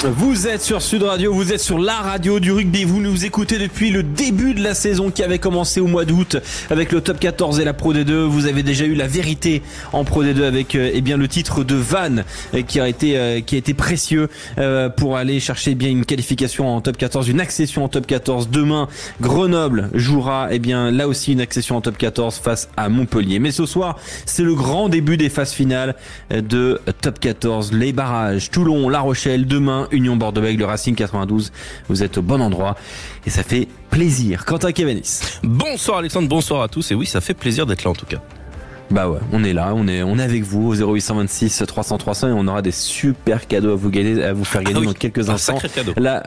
Vous êtes sur Sud Radio, vous êtes sur la radio du rugby, vous nous écoutez depuis le début de la saison qui avait commencé au mois d'août avec le top 14 et la Pro D2. Vous avez déjà eu la vérité en Pro D2 avec le titre de Vannes qui a été précieux pour aller chercher une qualification en top 14, une accession en top 14. Demain, Grenoble jouera là aussi une accession en top 14 face à Montpellier. Mais ce soir, c'est le grand début des phases finales de top 14, les barrages Toulon, La Rochelle, demain Union Bordeaux-Bègles, le Racing 92. Vous êtes au bon endroit et ça fait plaisir. Quentin Kévenis. Bonsoir Alexandre, bonsoir à tous. Et oui, ça fait plaisir d'être là en tout cas. Bah ouais, on est là, on est avec vous au 0826 300 300 et on aura des super cadeaux à vous faire gagner dans quelques instants. Sacré cadeau. Là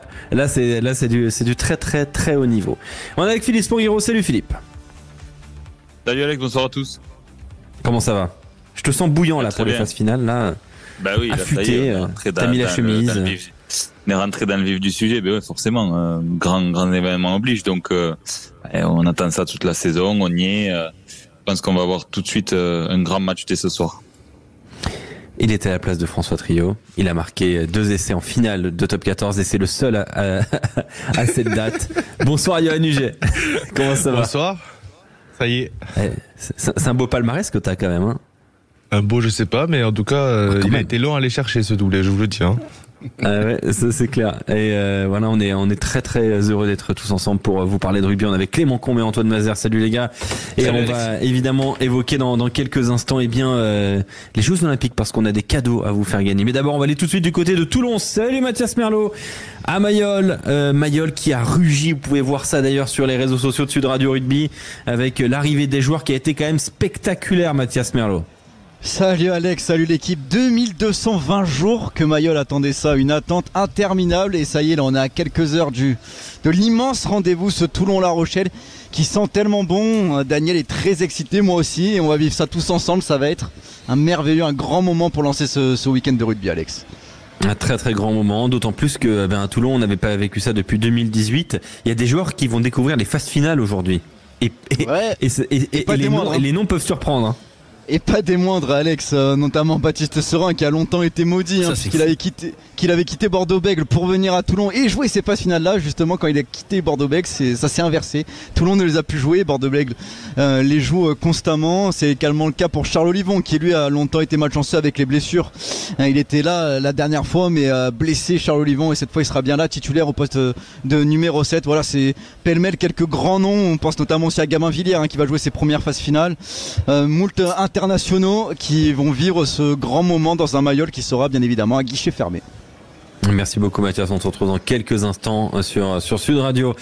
c'est du très très très haut niveau. On est avec Philippe Sponguiro. Salut Philippe. Salut Alex, bonsoir à tous. Comment ça va? Je te sens bouillant là pour les phases finales là. Bah oui, affûté, t'as mis la chemise. On est rentré dans le vif du sujet, mais ouais, forcément, grand événement oblige. Donc, on attend ça toute la saison, on y est. Je pense qu'on va avoir tout de suite un grand match dès ce soir. Il était à la place de François Trio. Il a marqué 2 essais en finale de top 14 et c'est le seul à cette date. Bonsoir Yoann Huget. Comment ça va? Bonsoir. Ça y est. C'est un beau palmarès que t'as quand même, hein. Un beau, je sais pas, mais en tout cas, il a été long à aller chercher ce doublé, je vous le dis. Hein. Ouais, ça c'est clair. Et voilà, on est très très heureux d'être tous ensemble pour vous parler de rugby. On est avec Clément Combe et Antoine Mazer. Salut les gars. Et salut, on va évidemment évoquer dans quelques instants les Jeux Olympiques parce qu'on a des cadeaux à vous faire gagner. Mais d'abord, on va aller tout de suite du côté de Toulon. Salut Mathias Merlot. À Mayol, Mayol qui a rugi. Vous pouvez voir ça d'ailleurs sur les réseaux sociaux de Sud Radio Rugby avec l'arrivée des joueurs qui a été quand même spectaculaire, Mathias Merlot. Salut Alex, salut l'équipe. 2220 jours que Mayol attendait ça, une attente interminable et ça y est, là on est à quelques heures de l'immense rendez-vous, ce Toulon-La Rochelle qui sent tellement bon. Daniel est très excité, moi aussi, et on va vivre ça tous ensemble. Ça va être un merveilleux, un grand moment pour lancer ce week-end de rugby, Alex. Un très très grand moment, d'autant plus que à Toulon on n'avait pas vécu ça depuis 2018. Il y a des joueurs qui vont découvrir les phases finales aujourd'hui et les noms peuvent surprendre, hein. Et pas des moindres, Alex, notamment Baptiste Serin qui a longtemps été maudit, puisqu'il avait quitté Bordeaux-Bègles pour venir à Toulon et jouer ces phases finales là. Justement, quand il a quitté Bordeaux-Bègles, ça s'est inversé. Toulon ne les a plus joués, Bordeaux-Bègles les joue constamment. C'est également le cas pour Charles Olivon qui lui a longtemps été malchanceux avec les blessures. Il était là la dernière fois mais blessé, Charles Olivon, et cette fois il sera bien là, titulaire au poste de numéro 7. Voilà, c'est pêle-mêle quelques grands noms. On pense notamment aussi à Gabin Villiers qui va jouer ses premières phases finales. Moult internationaux qui vont vivre ce grand moment dans un Mayol qui sera bien évidemment à guichet fermé. Merci beaucoup Mathias, on se retrouve dans quelques instants sur Sud Radio.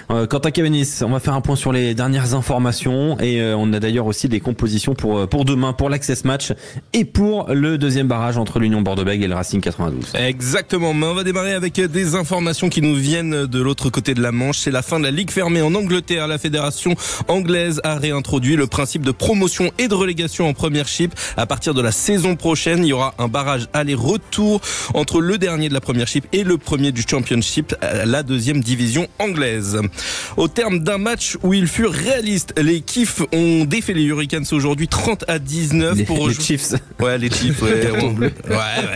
Quentin Kévenis, on va faire un point sur les dernières informations et on a d'ailleurs aussi des compositions pour demain, pour l'Access Match et pour le deuxième barrage entre l'Union Bordeaux-Bègles et le Racing 92. Exactement, mais on va démarrer avec des informations qui nous viennent de l'autre côté de la Manche. C'est la fin de la Ligue fermée en Angleterre. La fédération anglaise a réintroduit le principe de promotion et de relégation en Premiership. À partir de la saison prochaine, il y aura un barrage aller-retour entre le dernier de la Premiership et le premier du Championship, la deuxième division anglaise. Au terme d'un match où ils furent réalistes, les Chiefs ont défait les Hurricanes aujourd'hui 30-19 pour les Chiefs. Ouais, les Chiefs.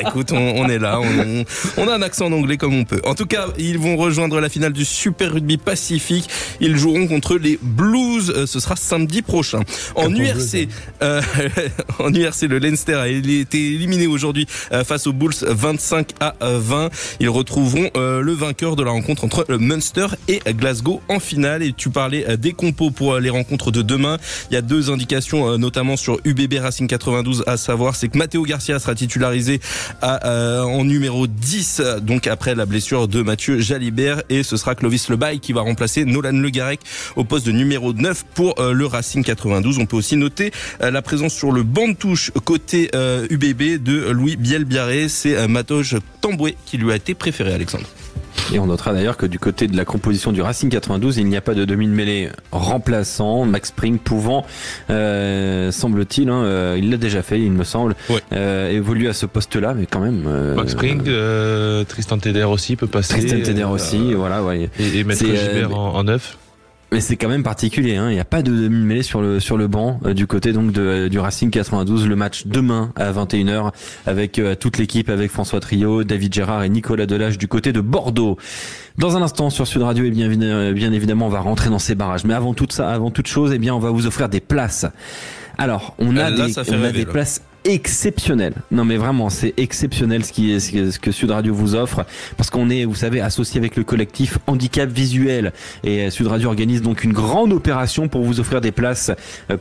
Écoute, on est là, on a un accent en anglais comme on peut. En tout cas, ils vont rejoindre la finale du Super Rugby Pacifique. Ils joueront contre les Blues. Ce sera samedi prochain. En URC, le Leinster a été éliminé aujourd'hui face aux Bulls 25-20. Ils retrouveront le vainqueur de la rencontre entre Munster et Glasgow en finale. Et tu parlais des compos pour les rencontres de demain. Il y a 2 indications, notamment sur UBB Racing 92, à savoir, c'est que Matteo Garcia sera titularisé en numéro 10, donc après la blessure de Mathieu Jalibert, et ce sera Clovis Lebaille qui va remplacer Nolan Le Garec au poste de numéro 9 pour le Racing 92. On peut aussi noter la présence sur le banc de touche côté UBB de Louis Bielbiaré. C'est Matoj Tamboué qui lui a été préféré, Alexandre. Et on notera d'ailleurs que du côté de la composition du Racing 92, il n'y a pas de demi-mêlée remplaçant. Max Spring pouvant, semble-t-il, il l'a déjà fait, il me semble, évoluer à ce poste-là, mais quand même. Max Spring, Tristan Teder aussi peut passer. Tristan Teder aussi, voilà. Ouais. Et Maître Gilbert en 9. Mais c'est quand même particulier, hein. Il n'y a pas de demi-mêlée sur le banc du côté donc du Racing 92. Le match demain à 21h avec toute l'équipe, avec François Trio, David Gérard et Nicolas Delage du côté de Bordeaux. Dans un instant sur Sud Radio, et bien évidemment, on va rentrer dans ces barrages. Mais avant toute chose, on va vous offrir des places. Alors, on a des places exceptionnel. Non mais vraiment, c'est exceptionnel ce que Sud Radio vous offre, parce qu'on est, vous savez, associé avec le collectif Handicap Visuel, et Sud Radio organise donc une grande opération pour vous offrir des places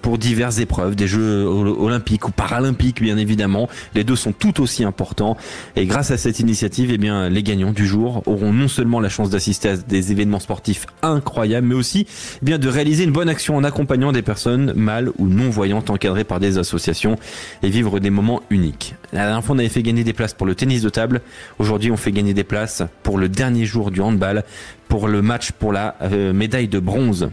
pour diverses épreuves, des Jeux olympiques ou paralympiques bien évidemment. Les deux sont tout aussi importants, et grâce à cette initiative, les gagnants du jour auront non seulement la chance d'assister à des événements sportifs incroyables, mais aussi de réaliser une bonne action en accompagnant des personnes mal ou non voyantes encadrées par des associations et vivre des moments uniques. La dernière fois, on avait fait gagner des places pour le tennis de table. Aujourd'hui, on fait gagner des places pour le dernier jour du handball, pour le match pour la médaille de bronze.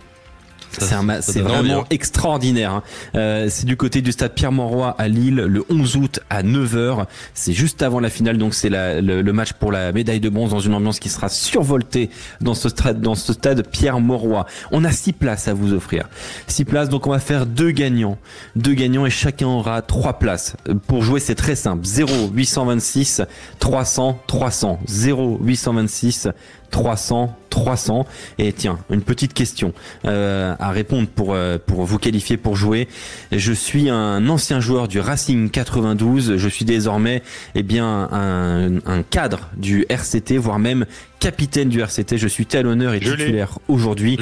C'est vraiment extraordinaire. C'est du côté du stade Pierre-Mauroy à Lille, le 11 août à 9h. C'est juste avant la finale, donc c'est le match pour la médaille de bronze dans une ambiance qui sera survoltée dans ce stade Pierre-Mauroy. On a 6 places à vous offrir. 6 places, donc on va faire 2 gagnants. 2 gagnants et chacun aura 3 places. Pour jouer, c'est très simple. 0826 300 300. 0826 300. Et tiens, une petite question à répondre pour vous qualifier pour jouer. Je suis un ancien joueur du Racing 92. Je suis désormais un cadre du RCT, voire même capitaine du RCT. Je suis talonneur et titulaire aujourd'hui.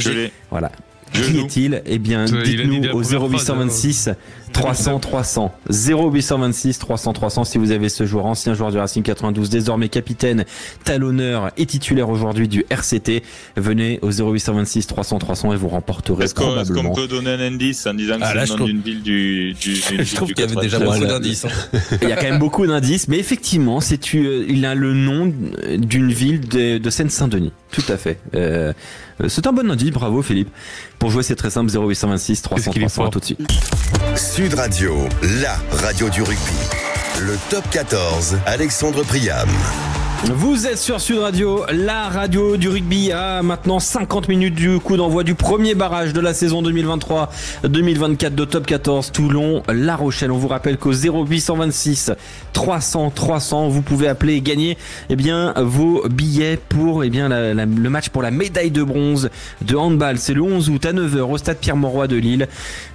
Voilà. Qui est-il ? Dites-nous au 0826 300 300. 0826 300 300 si vous avez ce joueur, ancien joueur du Racing 92, désormais capitaine, talonneur et titulaire aujourd'hui du RCT. Venez au 0826 300 300 et vous remporterez probablement. Est-ce qu'on peut donner un indice en disant que c'est le nom d'une ville du je trouve qu'il y avait déjà beaucoup d'indices. Il y a quand même beaucoup d'indices, mais effectivement, il a le nom d'une ville de Seine-Saint-Denis. Tout à fait. C'est un bon indice, bravo Philippe. Pour jouer, c'est très simple, 0826 300 300, tout de suite. Sud Radio, la radio du rugby. Le top 14, Alexandre Priam. Vous êtes sur Sud Radio, la radio du rugby, à maintenant 50 minutes du coup d'envoi du premier barrage de la saison 2023-2024 de Top 14 Toulon-La Rochelle. On vous rappelle qu'au 0826 300 300, vous pouvez appeler et gagner vos billets pour le match pour la médaille de bronze de handball. C'est le 11 août à 9h au stade Pierre-Mauroy de Lille.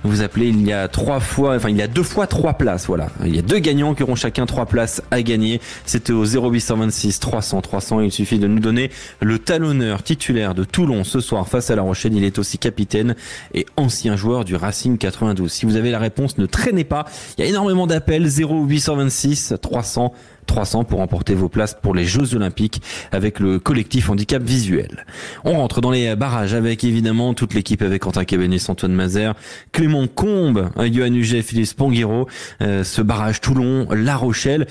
Vous appelez, il y a 2 fois 3 places, voilà. Il y a 2 gagnants qui auront chacun 3 places à gagner. C'était au 0826 300 300. Il suffit de nous donner le talonneur titulaire de Toulon ce soir face à La Rochelle. Il est aussi capitaine et ancien joueur du Racing 92. Si vous avez la réponse, ne traînez pas. Il y a énormément d'appels. 0826 300 300 pour remporter vos places pour les Jeux Olympiques avec le collectif Handicap Visuel. On rentre dans les barrages avec évidemment toute l'équipe, avec Quentin Cabanis, Antoine Mazer, Clément Combe, Yoann Huget, Philippe Sponguiro. Ce barrage Toulon-La Rochelle.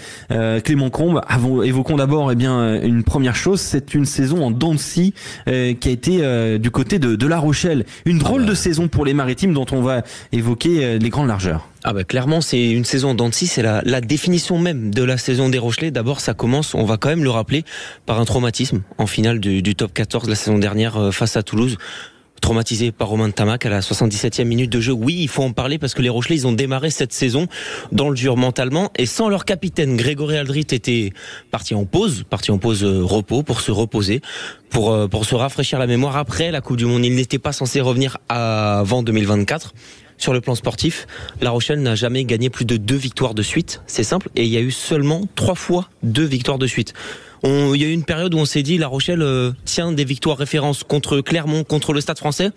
Clément Combe, évoquons d'abord une première chose, c'est une saison en dents de scie qui a été du côté de La Rochelle. Une drôle de saison pour les Maritimes dont on va évoquer les grandes largeurs. Clairement, c'est une saison en dents de scie, c'est la définition même de la saison des Rochelais. D'abord, ça commence, on va quand même le rappeler, par un traumatisme en finale du top 14 la saison dernière face à Toulouse. Traumatisé par Romain Tamac à la 77e minute de jeu. Oui, il faut en parler parce que les Rochelais, ils ont démarré cette saison dans le dur mentalement, et sans leur capitaine. Grégory Aldrit était parti en pause repos, pour se reposer, pour se rafraîchir la mémoire après la Coupe du Monde. Il n'était pas censé revenir avant 2024. Sur le plan sportif, La Rochelle n'a jamais gagné plus de 2 victoires de suite, c'est simple, et il y a eu seulement 3 fois 2 victoires de suite. Il y a eu une période où on s'est dit La Rochelle tient des victoires références contre Clermont, contre le Stade Français.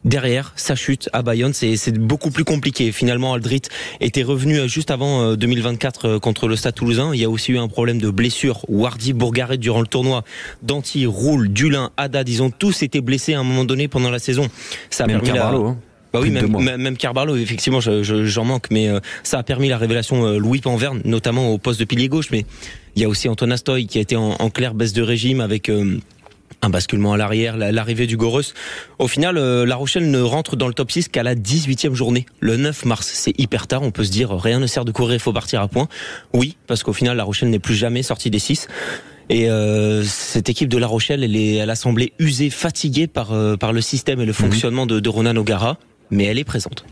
Derrière, ça chute à Bayonne, c'est beaucoup plus compliqué. Finalement, Aldrit était revenu juste avant 2024 contre le Stade Toulousain. Il y a aussi eu un problème de blessure. Wardy, Bourgaret durant le tournoi, Danty, Roule, Dulin, Haddad, ils ont tous été blessés à un moment donné pendant la saison. Ça a permis même Carbarlo, effectivement, j'en manque, mais ça a permis la révélation Louis Panverne, notamment au poste de pilier gauche. Mais il y a aussi Antoine Astoy qui a été en claire baisse de régime avec un basculement à l'arrière, l'arrivée du Goros. Au final, La Rochelle ne rentre dans le top 6 qu'à la 18e journée, le 9 mars. C'est hyper tard, on peut se dire rien ne sert de courir, il faut partir à point. Oui, parce qu'au final, La Rochelle n'est plus jamais sortie des 6. Et cette équipe de La Rochelle, elle a semblé usée, fatiguée par le système et le fonctionnement de Ronan O'Gara, mais elle est présente.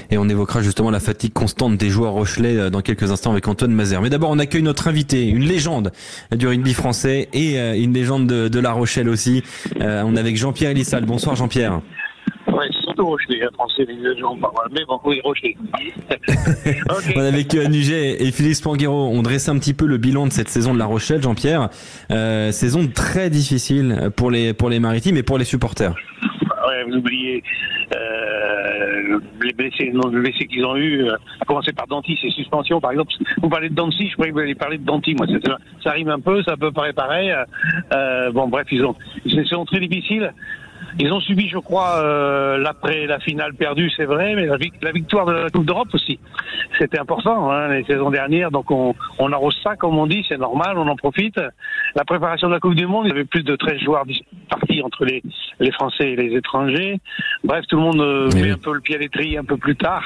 Et on évoquera justement la fatigue constante des joueurs rochelais dans quelques instants avec Antoine Mazer. Mais d'abord, on accueille notre invité, une légende du rugby français et une légende de La Rochelle aussi. On est avec Jean-Pierre Elissal. Bonsoir Jean-Pierre. Ouais, surtout Rochelet, français, les gens parlent. Mais bon, oui, Rochelet. Okay. On est avec Nuget et Philippe Spanghero. On dressait un petit peu le bilan de cette saison de La Rochelle, Jean-Pierre. Saison très difficile pour les Maritimes et pour les supporters. Ouais, vous oubliez les blessés qu'ils ont eu, à commencer par Danty, ses suspensions par exemple. Vous parlez de Danty, je croyais que vous alliez parler de Danty, moi. Ça rime un peu, ça peut paraître pareil. Bon, bref, ils ont une saison très difficile. Ils ont subi, je crois, la finale perdue, c'est vrai, mais la victoire de la Coupe d'Europe aussi. C'était important, hein, les saisons dernières. Donc on arrose ça, comme on dit, c'est normal, on en profite. La préparation de la Coupe du Monde, il y avait plus de 13 joueurs partis entre les Français et les étrangers. Bref, tout le monde met un peu le pied à l'étrier un peu plus tard.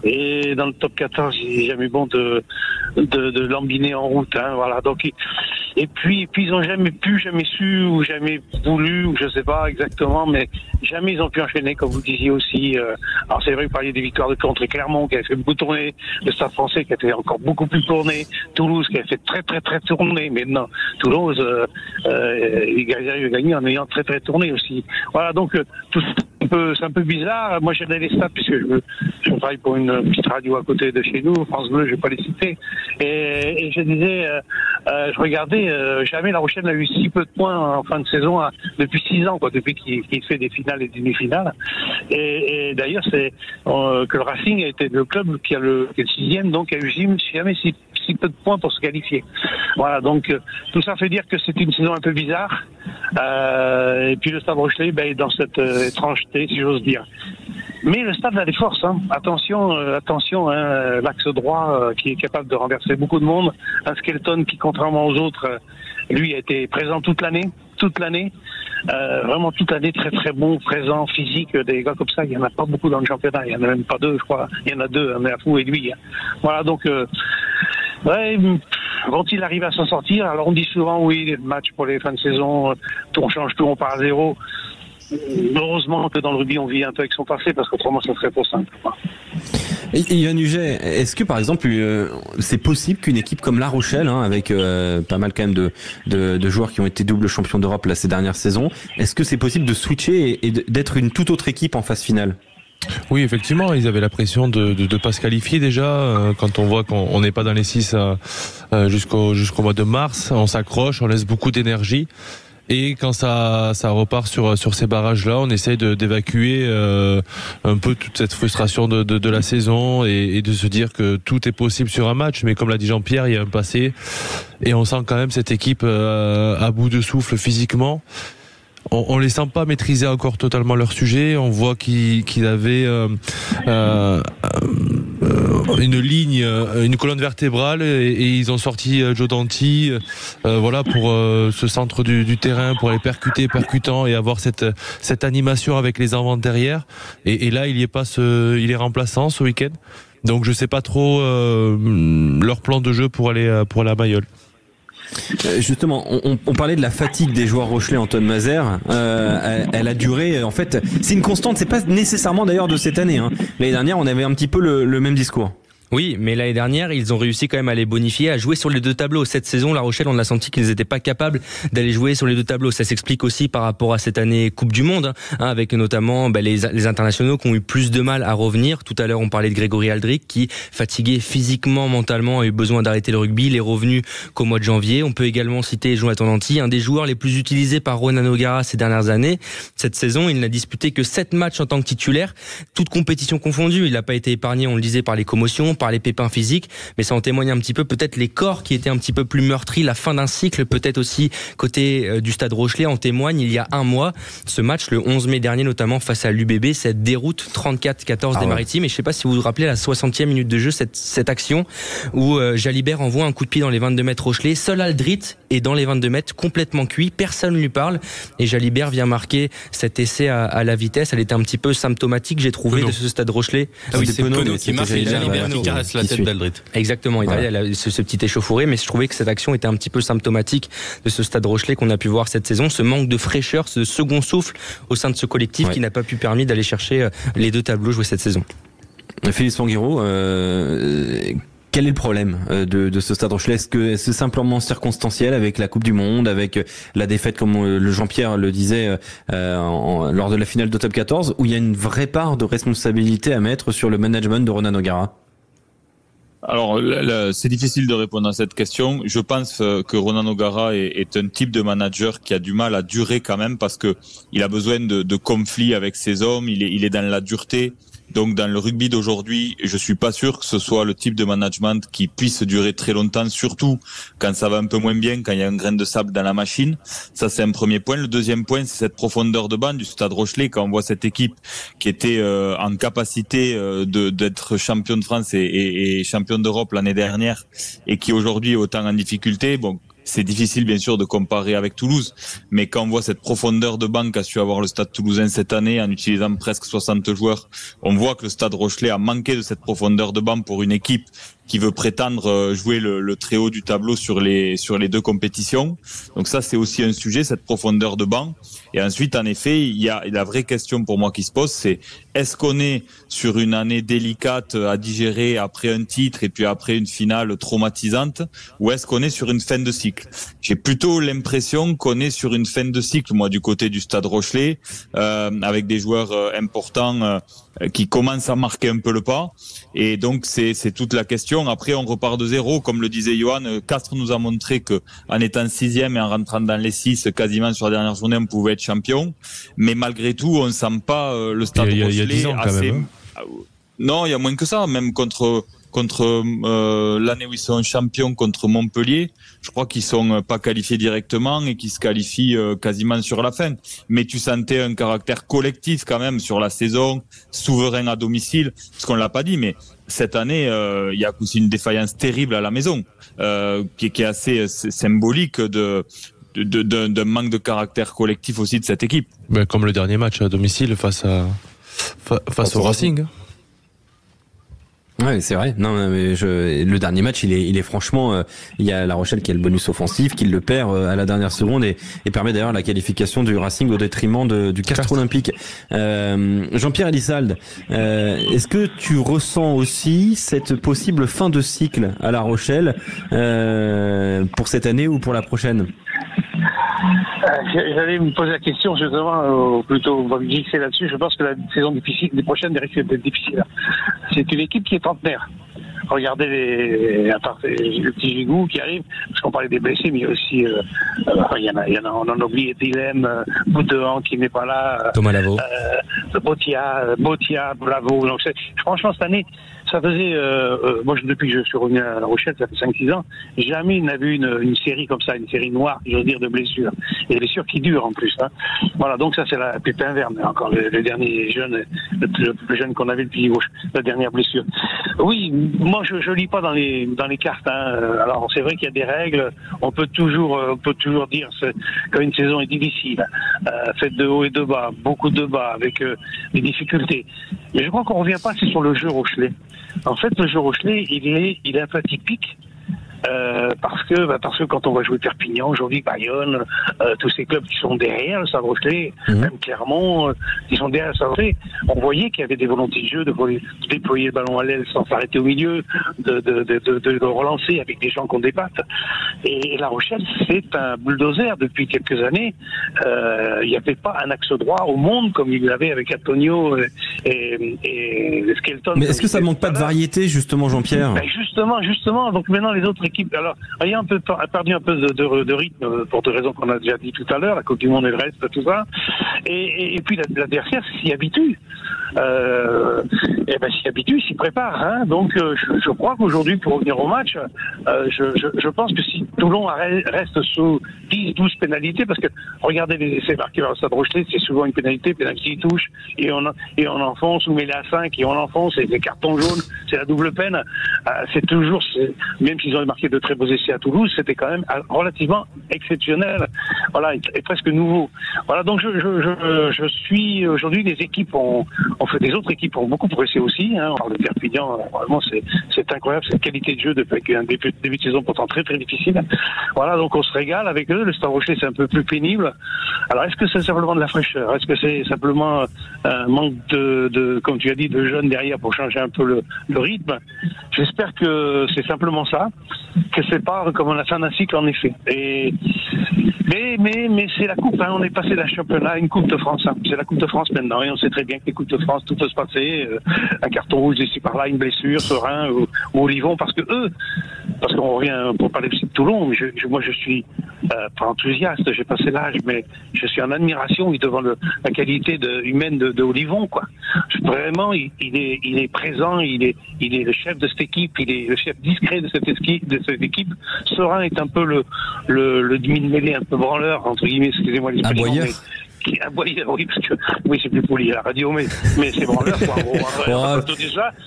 Et dans le top 14, il n'est jamais bon de lambiner en route. Hein, voilà. Donc, et puis ils ont jamais su ou jamais voulu, ou je sais pas exactement, mais jamais ils ont pu enchaîner, comme vous disiez aussi. Alors c'est vrai que vous parliez des victoires de contre Clermont qui avait fait beaucoup tourner, le Stade Français qui a fait encore beaucoup plus tourner, Toulouse qui a fait très très très tourner. Mais non, Toulouse, les Gaziers ont gagné en ayant très très tourné aussi. Voilà, donc tout c'est un peu bizarre. Moi, j'ai les stats puisque je travaille pour une petite radio à côté de chez nous, France Bleu, je vais pas les citer. Et je disais, je regardais, jamais La Rochelle n'a eu si peu de points en fin de saison depuis 6 ans, quoi, depuis qu'il fait des finales et des demi-finales. Et d'ailleurs, c'est que le Racing a été le club qui est le 6e, donc a eu jamais si peu de points pour se qualifier. Voilà, donc tout ça fait dire que c'est une saison un peu bizarre. Et puis le Stade Rochelet est dans cette étrangeté, si j'ose dire. Mais le Stade a des forces. Hein. Attention, hein, l'axe droit qui est capable de renverser beaucoup de monde. Un Skelton qui, contrairement aux autres, lui a été présent toute l'année. Vraiment toute l'année, très très bon, présent, physique, des gars comme ça, il n'y en a pas beaucoup dans le championnat, il n'y en a même pas 2, je crois, il y en a 2, Merfou et lui. Hein. Voilà, donc, vont-ils arriver à s'en sortir? Alors on dit souvent, oui, les matchs pour les fins de saison, on change tout, on part à 0. Heureusement que dans le rugby, on vit un peu avec son passé, parce qu'autrement, ça serait trop simple. Et Yann Nuget, est-ce que par exemple c'est possible qu'une équipe comme La Rochelle, hein, avec pas mal quand même de joueurs qui ont été double champions d'Europe là, ces dernières saisons, est-ce que c'est possible de switcher et d'être une toute autre équipe en phase finale? Oui, effectivement, ils avaient la pression de pas se qualifier déjà. Quand on voit qu'on n'est pas dans les 6 jusqu'au mois de mars, on s'accroche, on laisse beaucoup d'énergie. Et quand ça repart sur ces barrages-là, on essaye d'évacuer un peu toute cette frustration de la saison et de se dire que tout est possible sur un match. Mais comme l'a dit Jean-Pierre, il y a un passé et on sent quand même cette équipe à bout de souffle physiquement. On les sent pas maîtriser encore totalement leur sujet. On voit qu'ils avaient une ligne, une colonne vertébrale et ils ont sorti Joe Danty, voilà, pour ce centre du terrain, pour aller percutant et avoir cette animation avec les avants derrière. Et là, il est remplaçant ce week-end. Donc je sais pas trop leur plan de jeu pour aller à Mayol. Justement, on parlait de la fatigue des joueurs rochelais, Antoine Mazer. Elle a duré, en fait, c'est une constante, c'est pas nécessairement d'ailleurs de cette année. Hein. L'année dernière, on avait un petit peu le même discours. Oui, mais l'année dernière, ils ont réussi quand même à les bonifier, à jouer sur les 2 tableaux. Cette saison, La Rochelle, on a senti qu'ils n'étaient pas capables d'aller jouer sur les 2 tableaux. Ça s'explique aussi par rapport à cette année Coupe du Monde, hein, avec notamment les internationaux qui ont eu plus de mal à revenir. Tout à l'heure, on parlait de Grégory Aldric qui, fatigué physiquement, mentalement, a eu besoin d'arrêter le rugby. Il est revenu qu'au mois de janvier. On peut également citer Jonathan Danty, un des joueurs les plus utilisés par Ronan O'Gara ces dernières années. Cette saison, il n'a disputé que 7 matchs en tant que titulaire, toutes compétitions confondues. Il n'a pas été épargné, on le disait, par les commotions, par les pépins physiques, mais ça en témoigne un petit peu, peut-être les corps qui étaient un petit peu plus meurtris, la fin d'un cycle, peut-être aussi côté du Stade Rochelet en témoigne il y a un mois, ce match le 11 mai dernier notamment face à l'UBB, cette déroute 34-14 des Maritimes, et je sais pas si vous vous rappelez à la 60e minute de jeu, cette action où Jalibert envoie un coup de pied dans les 22 mètres Rochelet, seul Aldrit est dans les 22 mètres complètement cuit, personne ne lui parle, et Jalibert vient marquer cet essai à la vitesse. Elle était un petit peu symptomatique, j'ai trouvé, de ce Stade Rochelet. Ah oui, c'est Penaud qui marque, Jalibert caresse la tête d'Aldrit. Exactement, et derrière, il a ce petit échauffouré, mais je trouvais que cette action était un petit peu symptomatique de ce Stade Rochelais qu'on a pu voir cette saison, ce manque de fraîcheur, ce second souffle au sein de ce collectif qui n'a pas pu permettre d'aller chercher les 2 tableaux joués cette saison. Philippe Sanguiro, quel est le problème de ce Stade Rochelais? Est-ce que c'est simplement circonstanciel avec la Coupe du Monde, avec la défaite, comme le Jean-Pierre le disait lors de la finale de Top 14, où il y a une vraie part de responsabilité à mettre sur le management de Ronan O'Gara? Alors, c'est difficile de répondre à cette question. Je pense que Ronan O'Gara est un type de manager qui a du mal à durer quand même, parce que il a besoin de conflits avec ses hommes. Il est dans la dureté. Donc dans le rugby d'aujourd'hui, je suis pas sûr que ce soit le type de management qui puisse durer très longtemps, surtout quand ça va un peu moins bien, quand il y a un grain de sable dans la machine. Ça, c'est un premier point. Le deuxième point, c'est cette profondeur de banc du Stade Rochelais. Quand on voit cette équipe qui était en capacité d'être champion de France et champion d'Europe l'année dernière, et qui aujourd'hui est autant en difficulté, bon, c'est difficile bien sûr de comparer avec Toulouse, mais quand on voit cette profondeur de banc qu'a su avoir le Stade Toulousain cette année en utilisant presque 60 joueurs, on voit que le Stade Rochelais a manqué de cette profondeur de banc pour une équipe qui veut prétendre jouer le très haut du tableau sur les 2 compétitions. Donc ça, c'est aussi un sujet, cette profondeur de banc. Et ensuite, en effet, il y a la vraie question pour moi qui se pose, c'est est-ce qu'on est sur une année délicate à digérer après un titre et puis après une finale traumatisante, ou est-ce qu'on est sur une fin de cycle? J'ai plutôt l'impression qu'on est sur une fin de cycle, moi, du côté du Stade Rochelais, avec des joueurs importants qui commencent à marquer un peu le pas. Et donc, c'est toute la question. Après, on repart de zéro. Comme le disait Johan, Castres nous a montré que en étant 6e et en rentrant dans les 6, quasiment sur la dernière journée, on pouvait être champion. Mais malgré tout, on ne sent pas le Stade Rochelais. Il y a 10 ans, assez... quand même. Non, il y a moins que ça. Même contre l'année où ils sont champions contre Montpellier, je crois qu'ils sont pas qualifiés directement et qu'ils se qualifient quasiment sur la fin. Mais tu sentais un caractère collectif quand même sur la saison, souverain à domicile, parce qu'on l'a pas dit, mais cette année, il y a aussi une défaillance terrible à la maison, qui est assez symbolique d'un manque de caractère collectif aussi de cette équipe. Ben, comme le dernier match à domicile face au Racing. Ouais, c'est vrai. Non, mais le dernier match, il est franchement, il y a La Rochelle qui a le bonus offensif, qui le perd à la dernière seconde et permet d'ailleurs la qualification du Racing au détriment du Castres Olympique. Jean-Pierre Elissalde, est-ce que tu ressens aussi cette possible fin de cycle à La Rochelle pour cette année ou pour la prochaine? J'allais me poser la question justement, plutôt on va me glisser là-dessus. Je pense que la saison des prochaines risque d'être difficile. C'est une équipe qui est trentenaire. Regardez le petit Gigou qui arrive, parce qu'on parlait des blessés, mais il y a aussi, il y en a, on en a oublié Dilem, Boudehan qui n'est pas là, Thomas Lavaux, Botia, Bravo. Donc franchement cette année, ça faisait, moi depuis que je suis revenu à La Rochelle, ça fait 5-6 ans, jamais on a vu une série comme ça, une série noire, je veux dire, de blessures. Et des blessures qui durent en plus. Hein. Voilà, donc ça c'est la Pépin Verne, encore le dernier jeune, le plus jeune qu'on avait depuis la dernière blessure. Oui, moi je lis pas dans les cartes. Hein. Alors c'est vrai qu'il y a des règles. On peut toujours dire quand une saison est difficile, faite de haut et de bas, beaucoup de bas, avec des difficultés. Mais je crois qu'on revient pas assez sur le jeu Rochelais. En fait, le jeu Rochelais, il est un peu atypique. Parce que quand on va jouer Perpignan, aujourd'hui Bayonne, tous ces clubs qui sont derrière le Stade Rochelais, même Clermont, qui sont derrière le Stade Rochelais, on voyait qu'il y avait des volontés de jeu, de déployer le ballon à l'aile sans s'arrêter au milieu, de relancer avec des gens qu'on débatte. Et La Rochelle, c'est un bulldozer depuis quelques années. Il n'y avait pas un axe droit au monde comme il l'avait avec Antonio et Skelton. Mais est-ce que ça manque pas de variété, justement, Jean-Pierre? Ben justement. Donc maintenant, les autres équipes, alors, ayant perdu un peu de rythme pour des raisons qu'on a déjà dit tout à l'heure, la Coupe du Monde et le reste, tout ça. Et puis l'adversaire s'y habitue. S'y habitue, s'y prépare. Hein. Donc je crois qu'aujourd'hui, pour revenir au match, je pense que si Toulon reste sous 10-12 pénalités, parce que regardez les essais marqués par le Stade Rochelais, c'est souvent une pénalité touche, et on enfonce, ou met à 5 et on enfonce, et les cartons jaunes, c'est la double peine. C'est toujours, même s'ils ont marqué de très beaux essais à Toulouse, c'était quand même relativement exceptionnel, voilà, et presque nouveau. Voilà, donc je je suis aujourd'hui, les équipes des autres équipes ont beaucoup progressé aussi. Hein. On parle de Perpignan, vraiment c'est incroyable cette qualité de jeu depuis un début de saison pourtant très très difficile. Voilà, donc on se régale avec eux. Le Stade Rochelet c'est un peu plus pénible. Alors est-ce que c'est simplement de la fraîcheur? Est-ce que c'est simplement un manque de comme tu as dit, de jeunes derrière pour changer un peu le rythme? J'espère que c'est simplement ça, que c'est pas comme on a fait un cycle en effet. Mais c'est la coupe, hein. On est passé d'un championnat à une coupe de France. Hein. C'est la coupe de France maintenant et on sait très bien que les coupes de France, tout peut se passer. Un carton rouge ici par là, une blessure, Serein ou Olivon, parce qu'on revient pour parler de Toulon. Mais moi je suis pas enthousiaste, j'ai passé l'âge, mais je suis en admiration devant la qualité humaine de Olivon, quoi. Vraiment, il est présent, il est le chef de cette équipe, il est le chef discret de cette équipe. Serein est un peu le demi-mêlée, un peu branleur, entre guillemets, excusez-moi l'expression. Aboyeur, oui, parce que c'est plus poli à la radio, mais c'est branleur, quoi.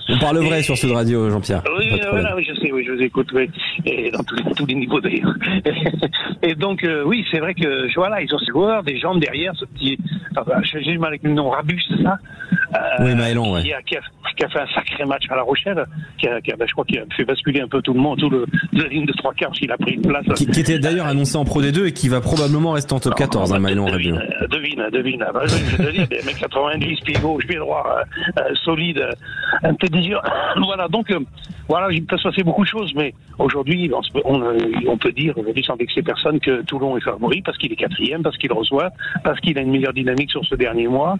On parle vrai sur Sud Radio, Jean-Pierre. Oui, je sais, je vous écoute, oui. Et dans tous les niveaux d'ailleurs. Et donc, oui, c'est vrai que, voilà, ils ont ces joueurs, des jambes derrière, ce petit, j'ai du mal avec le nom, Rabus, c'est ça? Oui, Maëlon, ouais. Qui a fait un sacré match à La Rochelle, je crois qu'il a fait basculer un peu tout le monde, la ligne de 3 quarts, qu'il a pris une place. Qui était d'ailleurs annoncé en Pro D2 et qui va probablement rester en top 14, Maëlon Rabus. Devine. Je te dis, des mecs 90, pied gauche, pied droit, solide, intelligent. Voilà, donc, il peut se passer beaucoup de choses, mais aujourd'hui, on peut dire, aujourd'hui, sans vexer personne, que Toulon est favori parce qu'il est 4e, parce qu'il reçoit, parce qu'il a une meilleure dynamique sur ces derniers mois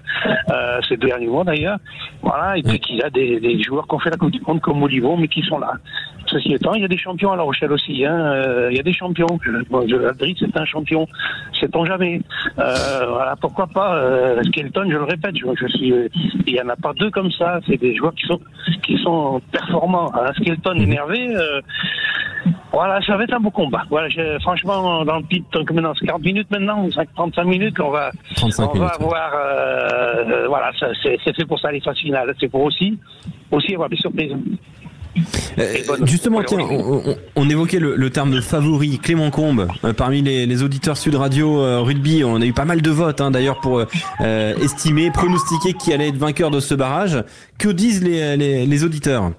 d'ailleurs. Voilà, et puis qu'il a des joueurs qui ont fait la Coupe du Monde comme Olivon, mais qui sont là. Ceci étant, il y a des champions à La Rochelle aussi, hein. Il y a des champions. Aldrit, c'est un champion. Sait-on jamais. Voilà, pourquoi pas, Skelton, je le répète, il y en a pas deux comme ça. C'est des joueurs qui sont performants. Skelton énervé, voilà, ça va être un beau combat. Voilà, franchement, dans le pit, maintenant, 40 minutes maintenant, 35 minutes, on va avoir, voilà, c'est fait pour ça les phases finales. C'est pour aussi avoir des surprises. Justement, tiens, on évoquait le terme de favori. Clément Combe, parmi les auditeurs Sud Radio Rugby, on a eu pas mal de votes d'ailleurs pour estimer, pronostiquer qui allait être vainqueur de ce barrage. Que disent les auditeurs?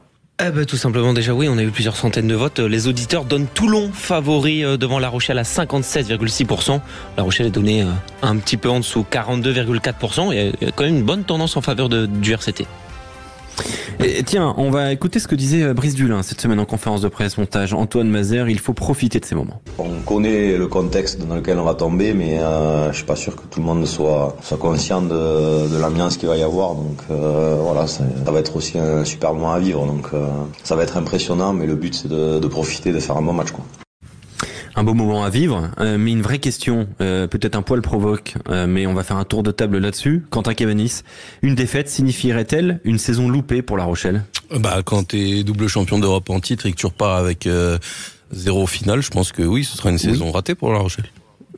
Tout simplement, déjà oui, on a eu plusieurs centaines de votes. Les auditeurs donnent Toulon favori devant La Rochelle à 57,6%. La Rochelle est donnée un petit peu en dessous, 42,4%. Il y a quand même une bonne tendance en faveur du RCT. Et tiens, on va écouter ce que disait Brice Dulin cette semaine en conférence de presse montage. Antoine Mazère, il faut profiter de ces moments. On connaît le contexte dans lequel on va tomber, mais je suis pas sûr que tout le monde soit conscient de l'ambiance qu'il va y avoir. Donc voilà, ça va être aussi un super moment à vivre. Donc ça va être impressionnant, mais le but c'est de profiter, de faire un bon match, quoi. Un beau moment à vivre, mais une vraie question, peut-être un poil provoque, mais on va faire un tour de table là-dessus. Quentin Cavanis, une défaite signifierait-elle une saison loupée pour La Rochelle? Quand t'es double champion d'Europe en titre et que tu repars avec 0 finale, je pense que oui, ce sera une saison ratée pour La Rochelle.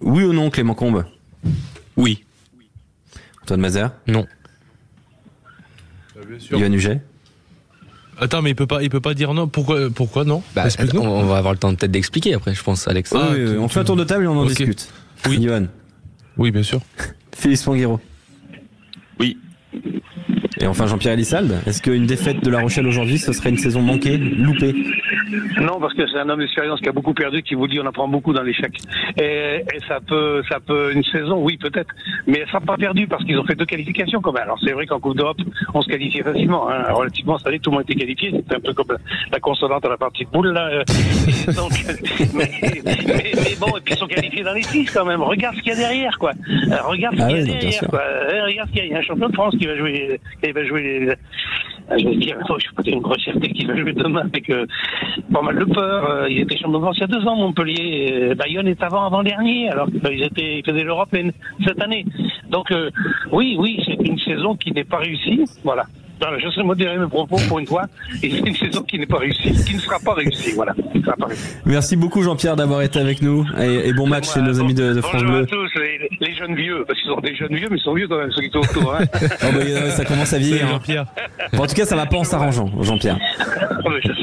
Oui ou non, Clément Combe? Oui. Antoine Mazère? Non. Bien sûr. Yoann Huget? Attends, mais il peut pas dire non. Pourquoi non? On va avoir le temps peut-être d'expliquer après, je pense, Alex. Oui, on fait un tour de table et on en discute. Oui. Yoann? Oui, bien sûr. Philippe Spanghero? Oui. Et enfin Jean-Pierre Elissalde, est-ce qu'une défaite de La Rochelle aujourd'hui, ce serait une saison manquée, loupée? Non, parce que c'est un homme d'expérience qui a beaucoup perdu, qui vous dit on apprend beaucoup dans l'échec. Et ça peut une saison, oui peut-être, mais ça n'a pas perdu parce qu'ils ont fait 2 qualifications quand même. Alors c'est vrai qu'en Coupe d'Europe, on se qualifiait facilement, relativement cette année, tout le monde était qualifié, c'était un peu comme la consonante à la partie de boule là. Donc, mais bon, et puis ils sont qualifiés dans les 6 quand même. Regarde ce qu'il y a derrière, quoi. Regarde ce qu'il y a derrière, quoi. Regarde ce qu'il y a. Il y a un champion de France qui va jouer je vais dire, je suis pas une grossièreté qui va jouer demain avec pas mal de peur. Il était champion de France il y a 2 ans, Montpellier. Bayonne est avant-dernier, alors qu'ils faisaient l'Européenne cette année. Donc, oui, c'est une saison qui n'est pas réussie. Voilà. Alors, je sais modérer mes propos pour une fois, et c'est une saison qui n'est pas réussie, qui ne sera pas réussie, voilà. Merci beaucoup Jean-Pierre d'avoir été avec nous, et bon match chez nos amis de France Bleu. Bonjour à tous, les jeunes vieux, parce qu'ils sont des jeunes vieux, mais ils sont vieux quand même, ceux qui sont autour. Hein. Ça commence à vieillir, Jean-Pierre. Bon, en tout cas, ça va pas en s'arrangeant, Jean-Pierre.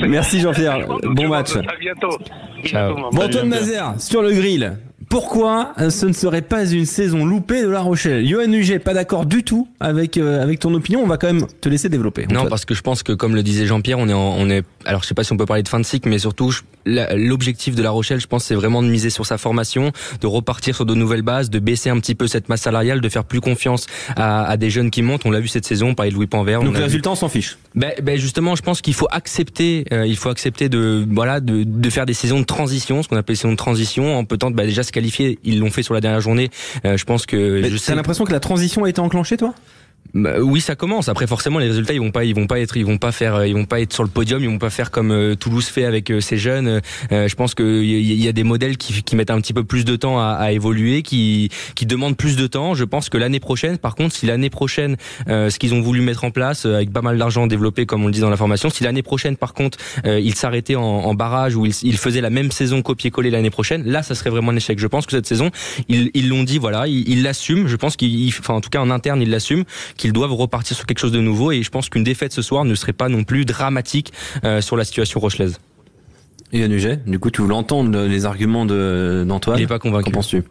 Merci Jean-Pierre, bon match. À bientôt. Ciao. Bon, Antoine Mazère, sur le grill. Pourquoi ce ne serait pas une saison loupée de La Rochelle? Yoann Huget, pas d'accord du tout avec ton opinion. On va quand même te laisser développer. Non, parce que je pense que, comme le disait Jean-Pierre, on est. Alors, je sais pas si on peut parler de fin de cycle, mais surtout, l'objectif de La Rochelle, je pense, c'est vraiment de miser sur sa formation, de repartir sur de nouvelles bases, de baisser un petit peu cette masse salariale, de faire plus confiance à des jeunes qui montent. On l'a vu cette saison, on parlait de Louis Panvert. Donc, le résultat, on s'en fiche. Ben justement, je pense qu'il faut accepter, de faire des saisons de transition, ce qu'on appelle les saisons de transition, en peut-être déjà se qualifier. Ils l'ont fait sur la dernière journée. Je pense que. T'as l'impression que la transition a été enclenchée, toi? Oui, ça commence. Après, forcément, les résultats, ils vont pas être sur le podium, ils vont pas faire comme Toulouse fait avec ces jeunes. Je pense qu'il y a des modèles qui mettent un petit peu plus de temps à évoluer, qui demandent plus de temps. Je pense que l'année prochaine, par contre, si l'année prochaine, ce qu'ils ont voulu mettre en place, avec pas mal d'argent développé, comme on le dit dans la formation, si l'année prochaine, par contre, ils s'arrêtaient en barrage ou ils faisaient la même saison copier-coller l'année prochaine, là, ça serait vraiment un échec. Je pense que cette saison, ils l'ont dit, voilà, ils l'assument. Je pense en tout cas, en interne, ils l'assument, qu'ils doivent repartir sur quelque chose de nouveau, et je pense qu'une défaite ce soir ne serait pas non plus dramatique sur la situation rochelaise. Yoann Huget, du coup tu voulais entendre les arguments d'Antoine. Il n'est pas convaincu. Qu'en penses-tu?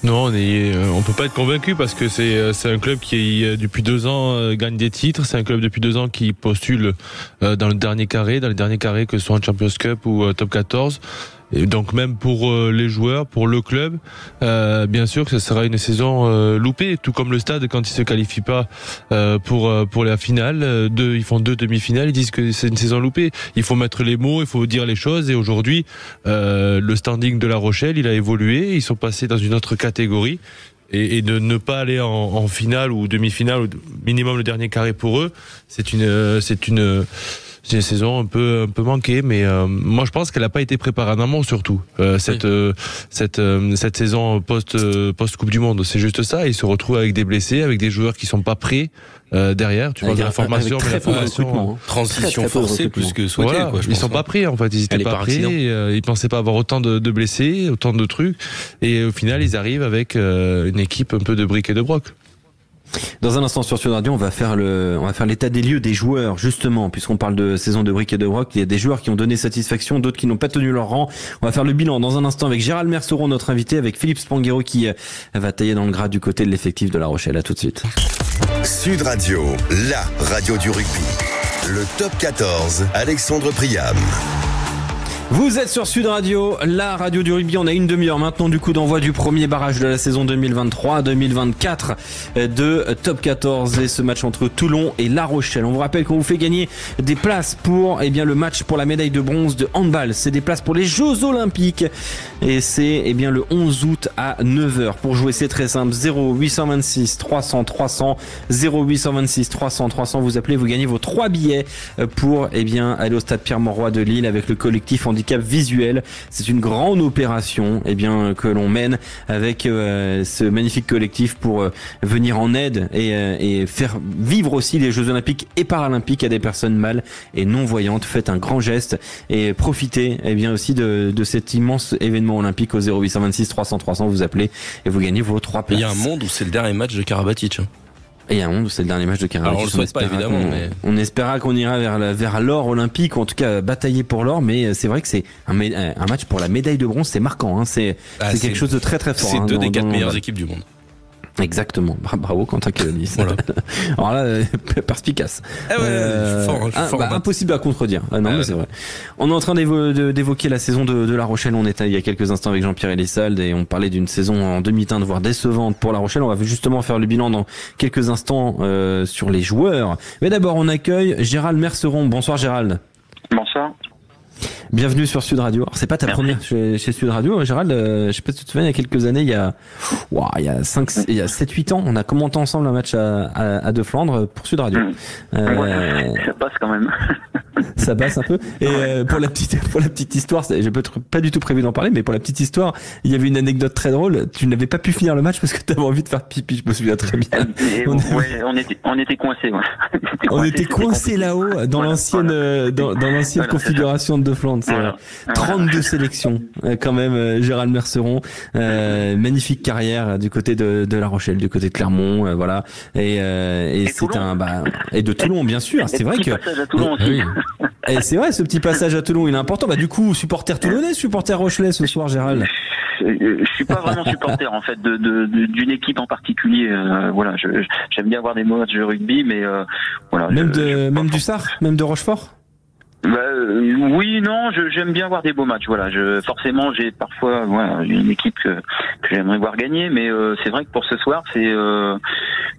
Non, on peut pas être convaincu parce que c'est un club qui depuis 2 ans gagne des titres. C'est un club depuis 2 ans qui postule dans les derniers carrés, que ce soit en Champions Cup ou Top 14. Et donc même pour les joueurs, pour le club, bien sûr que ce sera une saison loupée, tout comme le Stade quand il se qualifie pas pour la finale. Ils font 2 demi-finales, ils disent que c'est une saison loupée. Il faut mettre les mots, il faut dire les choses. Et aujourd'hui, le standing de La Rochelle, il a évolué. Ils sont passés dans une autre catégorie. Et de ne pas aller en finale ou demi-finale, ou minimum le dernier carré pour eux, c'est une saison un peu manquée, mais moi je pense qu'elle n'a pas été préparée en amont surtout. Cette saison post Coupe du Monde, c'est juste ça. Ils se retrouvent avec des blessés, avec des joueurs qui sont pas prêts derrière. Tu parles de la formation, mais la formation transition forcée plus que souhaitée. Voilà, quoi, ils sont pas prêts en fait. Ils étaient pas prêts. Ils pensaient pas avoir autant de blessés, autant de trucs, et au final ils arrivent avec une équipe un peu de briques et de broc. Dans un instant sur Sud Radio, on va faire l'état des lieux des joueurs, justement, puisqu'on parle de saison de briques et de broc. Il y a des joueurs qui ont donné satisfaction, d'autres qui n'ont pas tenu leur rang. On va faire le bilan dans un instant avec Gérald Merceron, notre invité, avec Philippe Spanghero qui va tailler dans le gras du côté de l'effectif de La Rochelle. À tout de suite. Sud Radio, la radio du rugby. Le Top 14, Alexandre Priam. Vous êtes sur Sud Radio, la radio du rugby. On a une demi-heure maintenant du coup d'envoi du premier barrage de la saison 2023-2024 de Top 14 et ce match entre Toulon et La Rochelle. On vous rappelle qu'on vous fait gagner des places pour le match pour la médaille de bronze de handball. C'est des places pour les Jeux Olympiques et c'est le 11 août à 9h. Pour jouer, c'est très simple. 0826 300 300 0826 300 300. Vous appelez, vous gagnez vos 3 billets pour aller au stade Pierre-Mauroy de Lille avec le collectif handicap visuel. C'est une grande opération que l'on mène avec ce magnifique collectif pour venir en aide et faire vivre aussi les Jeux Olympiques et Paralympiques à des personnes mal et non voyantes. Faites un grand geste et profitez aussi de cet immense événement olympique au 0826 300 300. Vous appelez et vous gagnez vos 3 places. Il y a un monde où c'est le dernier match de Karabatic. Et il y a un monde où c'est le dernier match de Karabatic. Alors on le souhaite pas évidemment, mais on espéra qu'on ira vers l'or olympique, ou en tout cas batailler pour l'or, mais c'est vrai que c'est un match pour la médaille de bronze, c'est marquant, hein. C'est quelque chose de très très fort. C'est 2 des 4 meilleures équipes du monde. Exactement. Bravo Quentin Kelly. Voilà. Alors là, perspicace. Fort, impossible à contredire. Mais c'est vrai. On est en train d'évoquer la saison de La Rochelle. On était il y a quelques instants avec Jean-Pierre Elissalde et on parlait d'une saison en demi-teinte, voire décevante pour La Rochelle. On va justement faire le bilan dans quelques instants sur les joueurs. Mais d'abord, on accueille Gérald Merceron. Bonsoir Gérald. Bonsoir. Bienvenue sur Sud Radio. Alors, c'est pas ta première chez Sud Radio, Gérald. Je sais pas si tu te souviens, il y a quelques années, il y a 7-8 ans, on a commenté ensemble un match à De Flandre pour Sud Radio. Ça passe quand même. Ça passe un peu. Et pour la petite histoire, j'ai pas du tout prévu d'en parler, mais pour la petite histoire, il y avait une anecdote très drôle. Tu n'avais pas pu finir le match parce que tu avais envie de faire pipi. Je me souviens très bien. On était coincés. Ouais. On était coincés là-haut dans l'ancienne configuration de Flandre. Voilà. 32 sélections quand même. Gérald Merceron, magnifique carrière du côté de La Rochelle, du côté de Clermont, voilà. Et c'est et de Toulon bien sûr. C'est vrai que passage à Toulon aussi. Et c'est vrai, ce petit passage à Toulon, il est important. Bah, du coup, supporter toulonnais, supporter rochelais ce soir, Gérald? Je suis pas vraiment supporter en fait d'une équipe en particulier. Voilà, j'aime bien voir des matchs de rugby, mais voilà. Même du Sar, même de Rochefort. Oui, non, j'aime bien voir des beaux matchs. Voilà, forcément, j'ai parfois une équipe que j'aimerais voir gagner, mais c'est vrai que pour ce soir,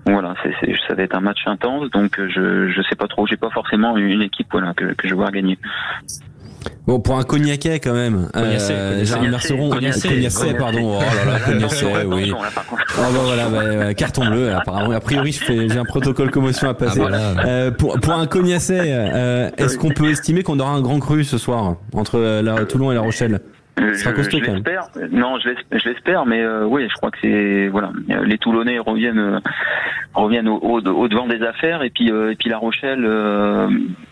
voilà, ça va être un match intense, donc je sais pas trop. J'ai pas forcément une équipe que je veux voir gagner. Bon, pour un Cognacais quand même. Gérald Merceron, Cognacais, pardon. Oh là là, Cognacais, oui. Oh bah voilà, carton bleu. Apparemment, a priori, j'ai un protocole commotion à passer. Pour un Cognacais, est-ce qu'on peut estimer qu'on aura un grand cru ce soir entre Toulon et La Rochelle? Ce sera costaud quand même. Non, je l'espère, mais oui, je crois que c'est voilà, les Toulonnais reviennent au devant des affaires, et puis La Rochelle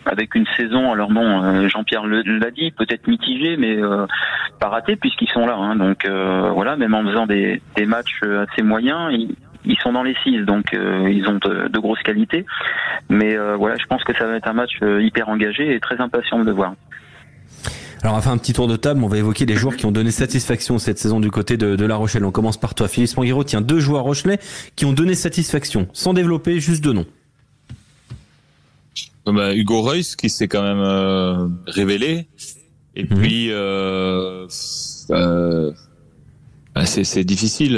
avec une saison, alors bon, Jean-Pierre l'a dit, peut-être mitigée, mais pas ratée puisqu'ils sont là, hein, donc voilà, même en faisant des matchs assez moyens, ils sont dans les 6, donc ils ont de grosses qualités, mais voilà, je pense que ça va être un match hyper engagé et très impatient de le voir. Alors on va faire un petit tour de table, on va évoquer les joueurs qui ont donné satisfaction cette saison du côté de La Rochelle. On commence par toi, Philippe Spanghero. Tiens, 2 joueurs rochelais qui ont donné satisfaction, sans développer, juste 2 noms. Hugo Reus qui s'est quand même révélé, et puis c'est difficile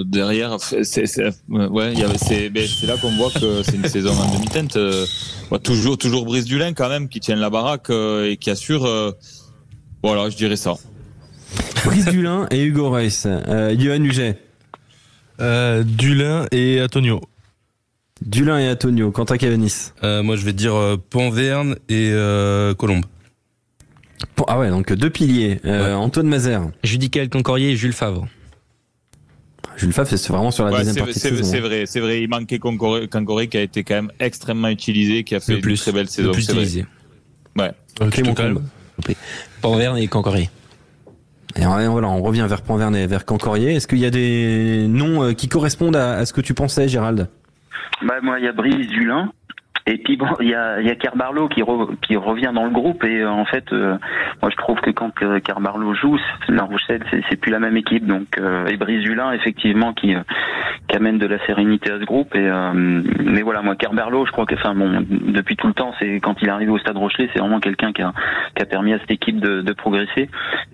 derrière. C'est là qu'on voit que c'est une saison en demi-teinte. Toujours Brice Dulin quand même qui tient la baraque et qui assure. Voilà, je dirais ça. Brice Dulin et Hugo Reus. Johan Huget. Dulin et Antonio. Dulin et Antonio. Quentin Cavanis. Moi, je vais dire Panverne et Colombe. Ah ouais, donc 2 piliers. Antoine Mazer. Judicaël Concorier et Jules Favre. Jules Favre, c'est vraiment sur la deuxième partie de saison. C'est vrai. Il manquait Concorier qui a été quand même extrêmement utilisé, qui a fait une très belle saison. Le plus utilisé. Ouais. Clément Combe. Panverne et Concorier. Et voilà, on revient vers Panverne et vers Concorier. Est-ce qu'il y a des noms qui correspondent à ce que tu pensais, Gérald? Moi, il y a Brice Dulin. Et puis bon, il y a Kerbarlo qui revient dans le groupe, et en fait, moi je trouve que quand Kerbarlo joue, La Rochelle c'est plus la même équipe, donc et Brice Dulin effectivement qui amène de la sérénité à ce groupe, et mais voilà, moi Kerbarlo, je crois que depuis tout le temps, c'est quand il est arrivé au Stade Rochelais, c'est vraiment quelqu'un qui a permis à cette équipe de progresser,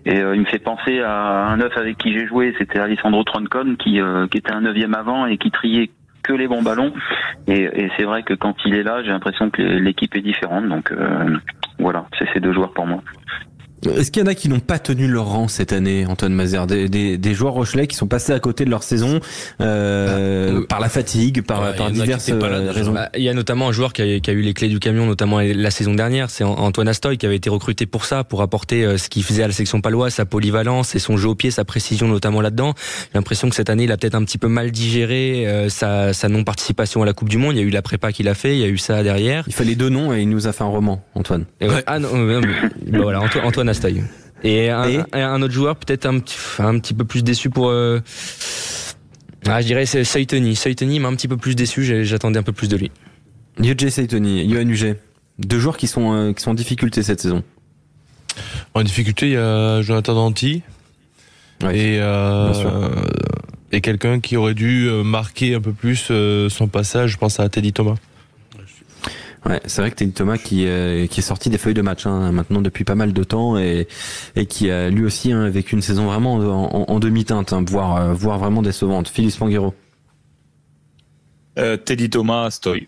et il me fait penser à un neuf avec qui j'ai joué, c'était Alessandro Troncon qui était un 9e avant et qui triait que les bons ballons, et c'est vrai que quand il est là, j'ai l'impression que l'équipe est différente, donc voilà, c'est ces 2 joueurs pour moi. Est-ce qu'il y en a qui n'ont pas tenu leur rang cette année, Antoine Mazer, des joueurs rochelais qui sont passés à côté de leur saison par la fatigue, par diverses raisons? Il y a notamment un joueur qui a eu les clés du camion, notamment la saison dernière, c'est Antoine Astoy, qui avait été recruté pour ça, pour apporter ce qu'il faisait à la section paloise, sa polyvalence et son jeu au pied, sa précision notamment là-dedans. J'ai l'impression que cette année, il a peut-être un petit peu mal digéré sa non-participation à la Coupe du Monde. Il y a eu la prépa qu'il a fait, il y a eu ça derrière. Il fallait 2 noms et il nous a fait un roman, Antoine. Ah non, voilà, Antoine Astoy. Et un autre joueur peut-être un petit peu plus déçu pour je dirais c'est Saitoni m'a un petit peu plus déçu, j'attendais un peu plus de lui. Yodje Saitoni, Johan Huget, 2 joueurs qui sont en difficulté cette saison. En difficulté, il y a Jonathan Danty, et quelqu'un qui aurait dû marquer un peu plus son passage, je pense à Teddy Thomas. Ouais, c'est vrai que Teddy Thomas qui est sorti des feuilles de match maintenant depuis pas mal de temps, et qui a lui aussi vécu une saison vraiment en demi-teinte, voire vraiment décevante. Philippe Spanghero. Teddy Thomas, Astoy.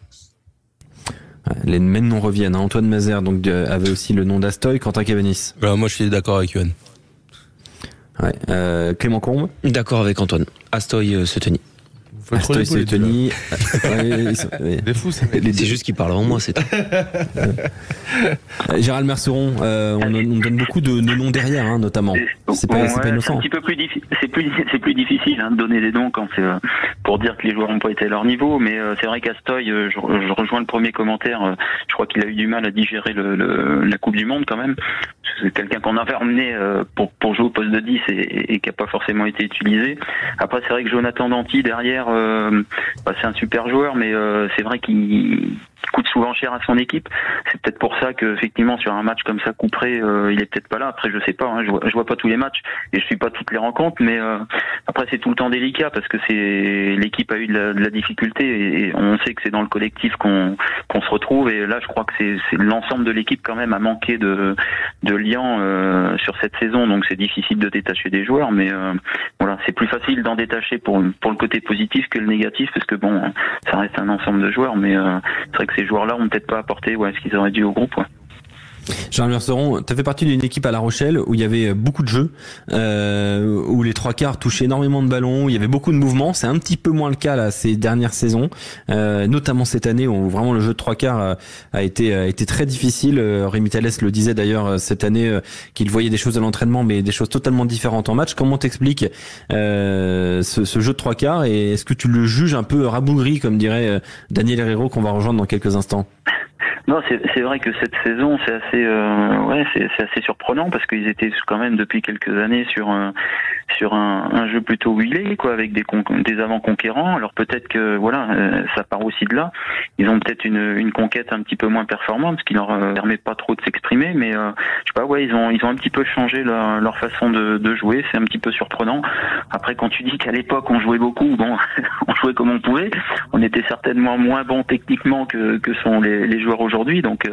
Ouais, les mêmes noms reviennent. Antoine Mazer donc avait aussi le nom d'Astoy. Quentin Cavanis. Moi je suis d'accord avec Yohan. Ouais. Clément Combe. D'accord avec Antoine. Astoy se tenir. Astoy Saitoni. C'est juste qu'il parle avant moi, c'est tout. Gérald Merceron, on donne beaucoup de noms derrière, notamment. C'est pas innocent. C'est un petit peu plus difficile. C'est plus difficile de donner des noms quand c'est pour dire que les joueurs n'ont pas été à leur niveau. Mais c'est vrai qu'Astoy, je rejoins le premier commentaire. Je crois qu'il a eu du mal à digérer la Coupe du Monde quand même. C'est quelqu'un qu'on avait emmené pour jouer au poste de 10 et qui n'a pas forcément été utilisé. Après, c'est vrai que Jonathan Danty derrière, c'est un super joueur, mais c'est vrai qu'il coûte souvent cher à son équipe. C'est peut-être pour ça que effectivement sur un match comme ça couperé, il est peut-être pas là. Après je sais pas, hein, je vois pas tous les matchs et je suis pas toutes les rencontres, mais après c'est tout le temps délicat parce que l'équipe a eu de la difficulté et on sait que c'est dans le collectif qu'on se retrouve, et là je crois que c'est l'ensemble de l'équipe quand même a manqué de lien sur cette saison, donc c'est difficile de détacher des joueurs, mais voilà, c'est plus facile d'en détacher pour le côté positif que le négatif, parce que bon, ça reste un ensemble de joueurs, mais c'est vrai que ces joueurs-là ont peut-être pas apporté ce qu'ils auraient dû au groupe. Gérald Merceron, tu as fait partie d'une équipe à La Rochelle où il y avait beaucoup de jeux, où les trois quarts touchaient énormément de ballons, où il y avait beaucoup de mouvements. C'est un petit peu moins le cas là ces dernières saisons, notamment cette année où vraiment le jeu de trois quarts a été très difficile. Rémi Thalès le disait d'ailleurs cette année qu'il voyait des choses à l'entraînement, mais des choses totalement différentes en match. Comment t'expliques ce jeu de trois quarts, et est-ce que tu le juges un peu rabougri, comme dirait Daniel Herrero, qu'on va rejoindre dans quelques instants? Non, c'est vrai que cette saison, c'est assez surprenant, parce qu'ils étaient quand même depuis quelques années sur un jeu plutôt huilé, avec des avants conquérants. Alors peut-être que ça part aussi de là. Ils ont peut-être une conquête un petit peu moins performante, ce qui leur permet pas trop de s'exprimer, mais je sais pas, ils ont un petit peu changé leur façon de jouer. C'est un petit peu surprenant. Après, quand tu dis qu'à l'époque on jouait beaucoup, on jouait comme on pouvait. On était certainement moins bon techniquement que sont les joueurs aujourd'hui, donc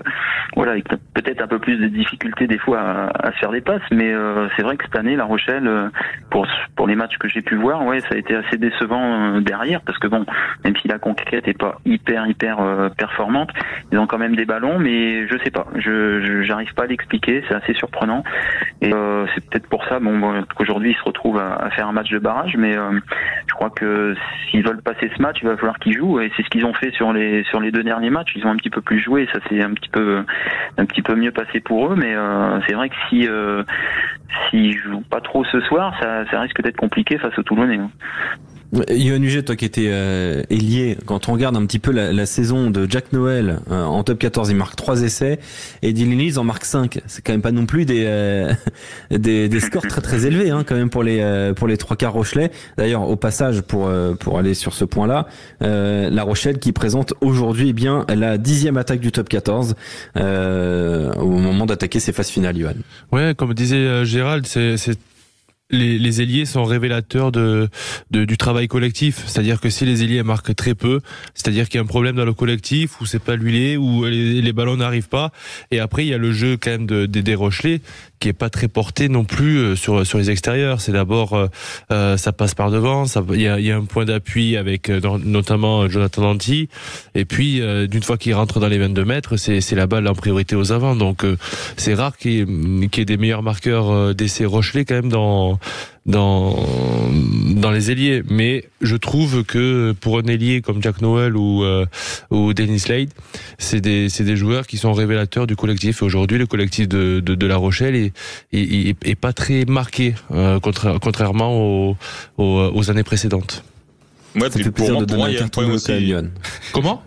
avec peut-être un peu plus de difficultés des fois à se faire des passes, mais c'est vrai que cette année La Rochelle, pour les matchs que j'ai pu voir, ça a été assez décevant derrière, parce que même si la conquête est pas hyper performante, ils ont quand même des ballons, mais je sais pas, j'arrive pas à l'expliquer, c'est assez surprenant, et c'est peut-être pour ça qu'aujourd'hui ils se retrouvent à faire un match de barrage, mais je crois que s'ils veulent passer ce match, il va falloir qu'ils jouent, et c'est ce qu'ils ont fait sur les 2 derniers matchs. Ils ont un petit peu plus joué, ça s'est un petit peu mieux passé pour eux, mais c'est vrai que s'ils jouent pas trop ce soir, ça risque d'être compliqué face aux Toulonnais. Yoann Huget, toi qui étais ailier, quand on regarde un petit peu la saison de Jack Noël en top 14, il marque 3 essais, et Dylan Leeds en marque 5. C'est quand même pas non plus des scores très très élevés quand même pour les trois quarts rochelais. D'ailleurs, au passage, pour aller sur ce point-là, La Rochelle qui présente aujourd'hui la 10e attaque du top 14 au moment d'attaquer ses phases finales, Yoann. Ouais, comme disait Gérald, les ailiers sont révélateurs du travail collectif. C'est-à-dire que si les ailiers marquent très peu, c'est-à-dire qu'il y a un problème dans le collectif, où c'est pas l'huilé, où les ballons n'arrivent pas. Et après, il y a le jeu quand même des Rochelais, qui est pas très porté non plus sur les extérieurs. C'est d'abord ça passe par devant, il y a un point d'appui avec notamment Jonathan Danty, et puis d'une fois qu'il rentre dans les 22 mètres, c'est la balle en priorité aux avants. Donc c'est rare qu'il y ait des meilleurs marqueurs d'essais Rochelais quand même dans les ailiers, mais je trouve que pour un ailier comme Jack Noël ou Dennis Slade, c'est des joueurs qui sont révélateurs du collectif. Et aujourd'hui, le collectif de La Rochelle est pas très marqué, contrairement aux années précédentes. Ça fait plaisir de donner un carton bleu à Lyon. Comment?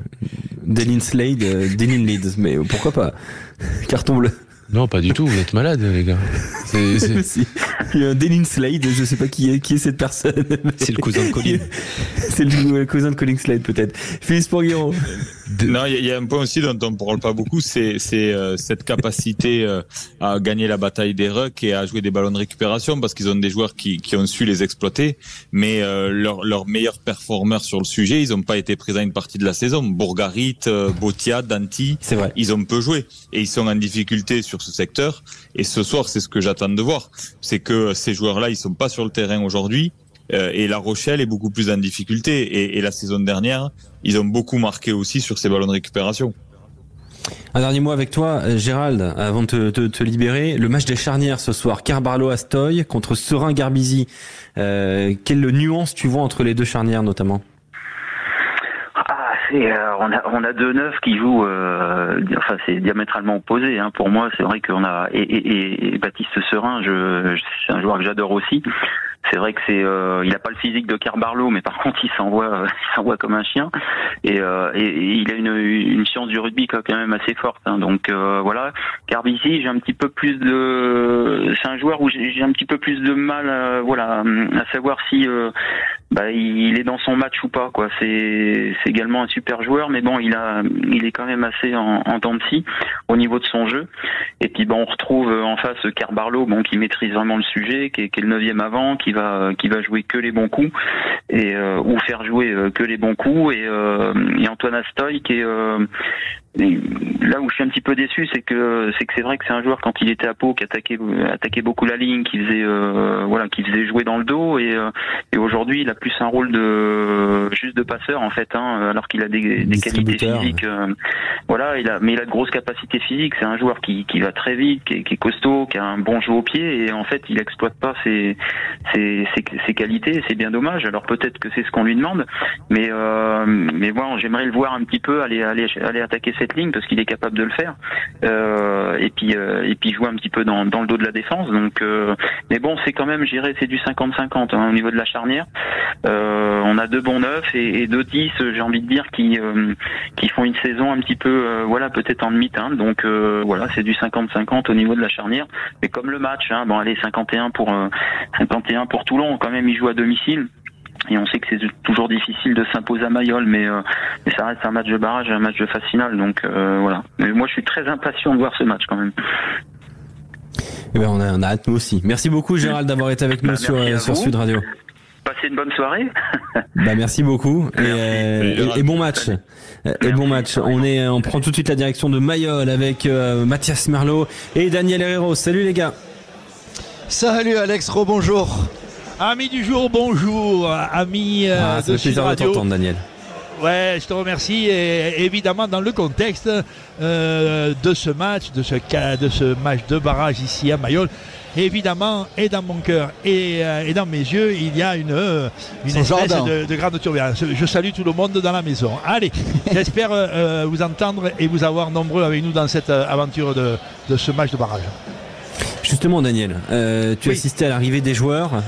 Dylan Slade, Dylan Leeds, mais pourquoi pas? Carton bleu. Non, pas du tout, vous êtes malades, les gars. Il y a un Dylan Slade, je sais pas qui est cette personne. C'est le cousin de Colin. C'est le cousin de Colin Slade, peut-être. Philippe Sporguero. Non, il y a un point aussi dont on ne parle pas beaucoup, c'est cette capacité à gagner la bataille des rucks et à jouer des ballons de récupération, parce qu'ils ont des joueurs qui ont su les exploiter, mais leurs meilleurs performeurs sur le sujet, ils n'ont pas été présents une partie de la saison. Bourgarit, Botia, Danty, ils ont peu joué et ils sont en difficulté sur ce secteur. Et ce soir, c'est ce que j'attends de voir, c'est que ces joueurs-là, ils sont pas sur le terrain aujourd'hui. Et La Rochelle est beaucoup plus en difficulté. Et la saison dernière, ils ont beaucoup marqué aussi sur ces ballons de récupération. Un dernier mot avec toi, Gérald, avant de te libérer. Le match des charnières ce soir, Carbarlo-Astoy contre Serein-Garbizy. Quelle nuance tu vois entre les deux charnières notamment? On a 2 neufs qui jouent, c'est diamétralement opposé. Pour moi, c'est vrai qu'on a et Baptiste Serein, c'est un joueur que j'adore aussi. C'est vrai que il a pas le physique de Carbarlo, mais par contre il s'envoie comme un chien, et il a une science du rugby quand même assez forte. Donc voilà. Garbizy, c'est un joueur où j'ai un petit peu plus de mal, à savoir si il est dans son match ou pas, quoi. C'est également un super joueur, mais bon, il est quand même assez en dents de scie au niveau de son jeu. Et puis on retrouve en face Carbarlo, qui maîtrise vraiment le sujet, qui est le 9e avant, qui va jouer que les bons coups et ou faire jouer que les bons coups, et Antoine Astoy qui est là où je suis un petit peu déçu, c'est que c'est vrai que c'est un joueur, quand il était à Pau, qui attaquait beaucoup la ligne, qui faisait jouer dans le dos, et aujourd'hui il a plus un rôle juste de passeur en fait, alors qu'il a des qualités physiques, mais il a de grosses capacités physiques. C'est un joueur qui va très vite, qui est costaud, qui a un bon jeu au pied, et en fait il exploite pas ses qualités. C'est bien dommage. Alors peut-être que c'est ce qu'on lui demande, mais bon, j'aimerais le voir un petit peu aller attaquer cette ligne, parce qu'il est capable de le faire, et puis jouer un petit peu dans le dos de la défense. Donc mais bon, c'est quand même, c'est du 50-50 au niveau de la charnière. On a 2 bons 9 et 2 10, j'ai envie de dire, qui font une saison un petit peu peut-être en demi-teinte. Donc c'est du 50-50 au niveau de la charnière. Mais comme le match, 51 pour Toulon, quand même, il joue à domicile. Et on sait que c'est toujours difficile de s'imposer à Mayol, mais ça reste un match de barrage, un match de phase finale. Donc voilà. Mais moi, je suis très impatient de voir ce match quand même. Eh ben, on a hâte, nous aussi. Merci beaucoup, Gérald, d'avoir été avec nous sur Sud Radio. Passez une bonne soirée. Merci beaucoup. Et bon match. Bon match. On prend tout de suite la direction de Mayol avec Mathias Merlot et Daniel Herrero. Salut les gars. Salut Alex, rebonjour. Amis du jour, bonjour. Amis de Sud Radio. De t'entendre, Daniel. Ouais, je te remercie. Et évidemment, dans le contexte de ce match, de ce match de barrage ici à Mayol, évidemment, et dans mon cœur et dans mes yeux, il y a une espèce de grande turbulence. Je salue tout le monde dans la maison. Allez, j'espère vous entendre et vous avoir nombreux avec nous dans cette aventure de ce match de barrage. Justement, Daniel, tu assistais à l'arrivée des joueurs,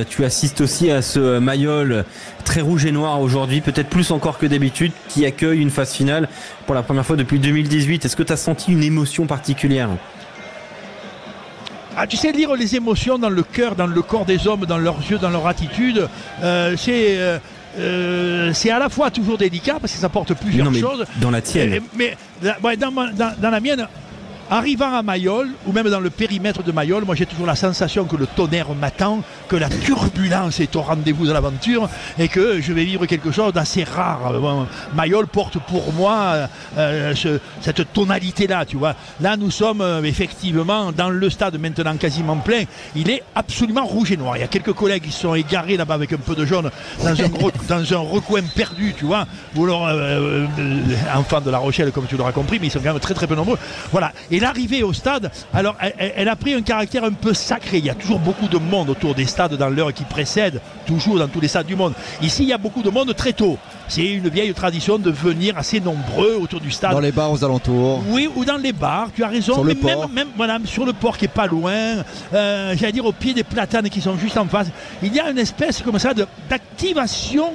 tu assistes aussi à ce Mayol très rouge et noir aujourd'hui, peut-être plus encore que d'habitude, qui accueille une phase finale pour la première fois depuis 2018. Est-ce que tu as senti une émotion particulière ? Tu sais, lire les émotions dans le cœur, dans le corps des hommes, dans leurs yeux, dans leur attitude, c'est à la fois toujours délicat, parce que ça porte plusieurs choses. Dans la tienne. Mais dans la mienne, arrivant à Mayol, ou même dans le périmètre de Mayol, moi j'ai toujours la sensation que le tonnerre m'attend, que la turbulence est au rendez-vous de l'aventure, et que je vais vivre quelque chose d'assez rare. Mayol porte pour moi cette tonalité-là, tu vois. Là, nous sommes effectivement dans le stade maintenant quasiment plein. Il est absolument rouge et noir. Il y a quelques collègues qui se sont égarés là-bas avec un peu de jaune dans un recoin perdu, tu vois. Ou alors, enfants de La Rochelle, comme tu l'auras compris, mais ils sont quand même très très peu nombreux. Voilà. Et l'arrivée au stade, alors elle a pris un caractère un peu sacré. Il y a toujours beaucoup de monde autour des stades dans l'heure qui précède, toujours dans tous les stades du monde. Ici, il y a beaucoup de monde très tôt. C'est une vieille tradition de venir assez nombreux autour du stade. Dans les bars aux alentours. Oui, ou dans les bars, tu as raison. Sur le port. Même voilà, sur le port qui est pas loin, j'allais dire au pied des platanes qui sont juste en face. Il y a une espèce comme ça d'activation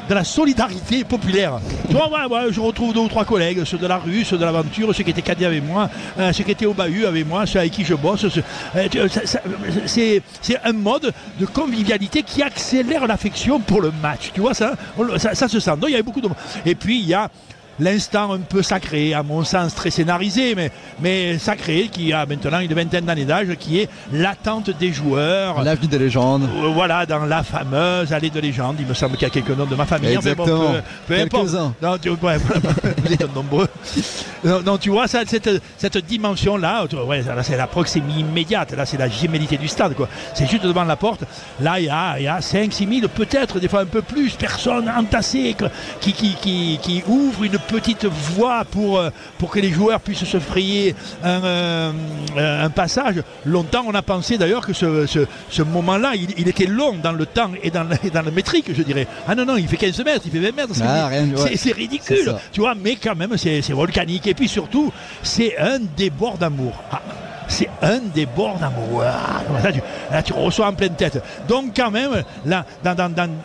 de la solidarité populaire. Tu vois, je retrouve 2 ou 3 collègues, ceux de la rue, ceux de l'aventure, ceux qui étaient cadets avec moi, ceux qui étaient au bahut avec moi, ceux avec qui je bosse. C'est un mode de convivialité qui accélère l'affection pour le match. Tu vois, ça se sent. Donc il y avait beaucoup de monde. Et puis il y a l'instant un peu sacré, à mon sens très scénarisé, mais sacré, qui a maintenant une vingtaine d'années d'âge, qui est l'attente des joueurs. L'avenue des légendes. Voilà, dans la fameuse allée de légende. Il me semble qu'il y a quelques noms de ma famille. Exactement. Peu importe. Vous êtes nombreux. Non, tu vois, cette dimension-là, là, c'est la proximité immédiate. Là, c'est la gémellité du stade, quoi. C'est juste devant la porte. Là, il y a 5-6 000, peut-être, des fois un peu plus, personnes entassées qui ouvrent une petite voie pour que les joueurs puissent se frayer un passage. Longtemps, on a pensé d'ailleurs que ce moment-là, il était long dans le temps et dans la métrique, je dirais. Ah non, il fait 15 mètres, il fait 20 mètres. C'est ridicule, tu vois, mais quand même, c'est volcanique. Et puis surtout, c'est un débord d'amour. c'est un débordement. Là, tu reçois en pleine tête. Donc quand même, là,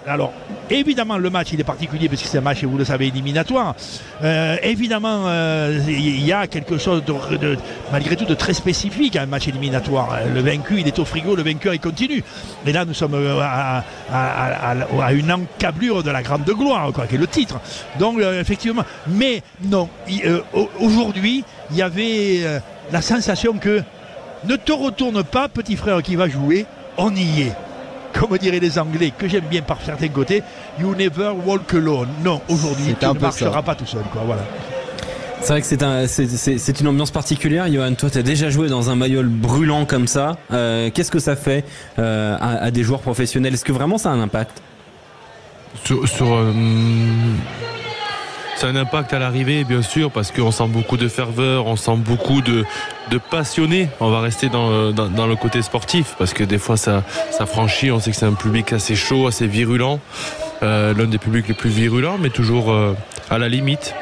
alors évidemment le match il est particulier parce que c'est un match, vous le savez, éliminatoire. Évidemment, il y a quelque chose de malgré tout de très spécifique à un match éliminatoire. Le vaincu il est au frigo, le vainqueur il continue. Et là nous sommes à une encablure de la grande gloire, quoi, qui est le titre. Donc effectivement, mais non, aujourd'hui il y avait la sensation que ne te retourne pas, petit frère qui va jouer, on y est. Comme diraient les Anglais, que j'aime bien par certains côtés, you never walk alone. Non, aujourd'hui, tu ne marcheras pas tout seul, quoi, voilà. C'est vrai que c'est une ambiance particulière. Johan, toi, tu as déjà joué dans un maillot brûlant comme ça. Qu'est-ce que ça fait à des joueurs professionnels? Est-ce que vraiment ça a un impact? Ça a un impact à l'arrivée, bien sûr, parce qu'on sent beaucoup de ferveur, on sent beaucoup de passionnés. On va rester dans le côté sportif, parce que des fois ça franchit. On sait que c'est un public assez chaud, assez virulent, l'un des publics les plus virulents, mais toujours à la limite.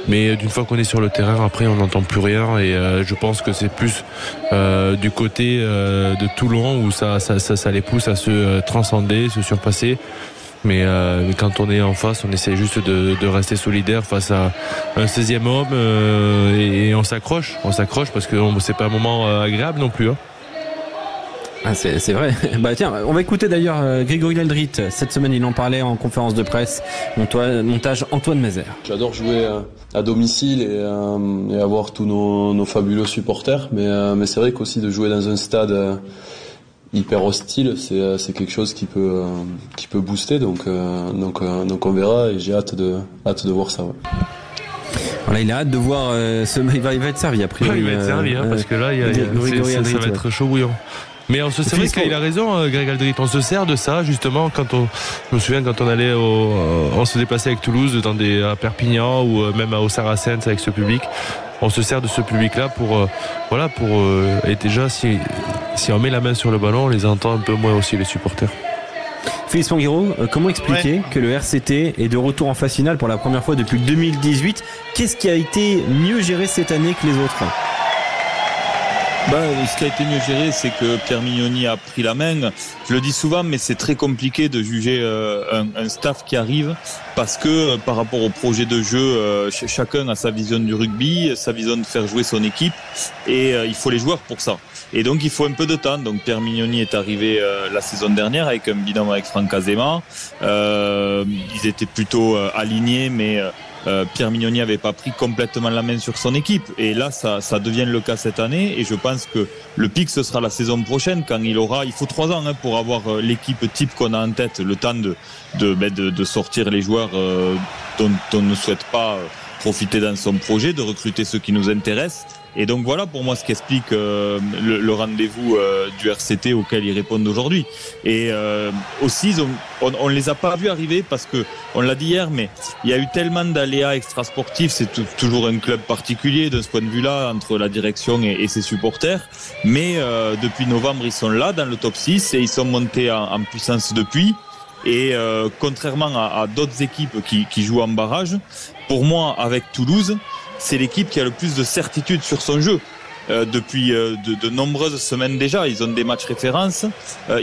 Mais d'une fois qu'on est sur le terrain, après on n'entend plus rien. Et je pense que c'est plus du côté de Toulon où ça les pousse à se transcender, se surpasser. Mais quand on est en face, on essaie juste de rester solidaire face à un 16e homme et on s'accroche parce que c'est pas un moment agréable non plus. Hein. Ah, c'est vrai. Bah tiens, on va écouter d'ailleurs Grégory Aldrit. Cette semaine, il en parlait en conférence de presse. Montage Antoine Mézère. J'adore jouer à domicile et avoir tous nos fabuleux supporters. Mais c'est vrai qu'aussi de jouer dans un stade hyper hostile, c'est quelque chose qui peut booster. Donc on verra et j'ai hâte de voir ça. Ouais. Voilà, il a hâte de voir il va être servi a priori. Il va être servi parce que là ça va être chaud bouillant. Mais on se sert, il a raison, Greg Aldrit, on se sert de ça justement je me souviens quand on allait on se déplaçait avec Toulouse à Perpignan ou même au Saracens avec ce public. On se sert de ce public-là pour et déjà si on met la main sur le ballon, on les entend un peu moins aussi les supporters. Philippe Spanghero, comment expliquer que le RCT est de retour en phase finale pour la première fois depuis 2018? Qu'est-ce qui a été mieux géré cette année que les autres? Ce qui a été mieux géré, c'est que Pierre Mignoni a pris la main. Je le dis souvent, mais c'est très compliqué de juger un staff qui arrive parce que par rapport au projet de jeu, chacun a sa vision du rugby, sa vision de faire jouer son équipe et il faut les joueurs pour ça. Et donc il faut un peu de temps. Donc Pierre Mignoni est arrivé la saison dernière avec un binôme avec Franck Azema. Ils étaient plutôt alignés, mais Pierre Mignoni n'avait pas pris complètement la main sur son équipe et là ça devient le cas cette année et je pense que le pic ce sera la saison prochaine quand il faut 3 ans pour avoir l'équipe type qu'on a en tête, le temps de sortir les joueurs dont on ne souhaite pas profiter dans son projet, de recruter ceux qui nous intéressent. Et donc voilà pour moi ce qui explique le rendez-vous du RCT auquel ils répondent aujourd'hui. Et aussi on les a pas vus arriver parce que on l'a dit hier, mais il y a eu tellement d'aléas extrasportifs. C'est toujours un club particulier de ce point de vue-là entre la direction et ses supporters. Mais depuis novembre ils sont là dans le top 6 et ils sont montés en puissance depuis. Et contrairement à d'autres équipes qui jouent en barrage, pour moi avec Toulouse, c'est l'équipe qui a le plus de certitude sur son jeu. Depuis de nombreuses semaines déjà, ils ont des matchs références,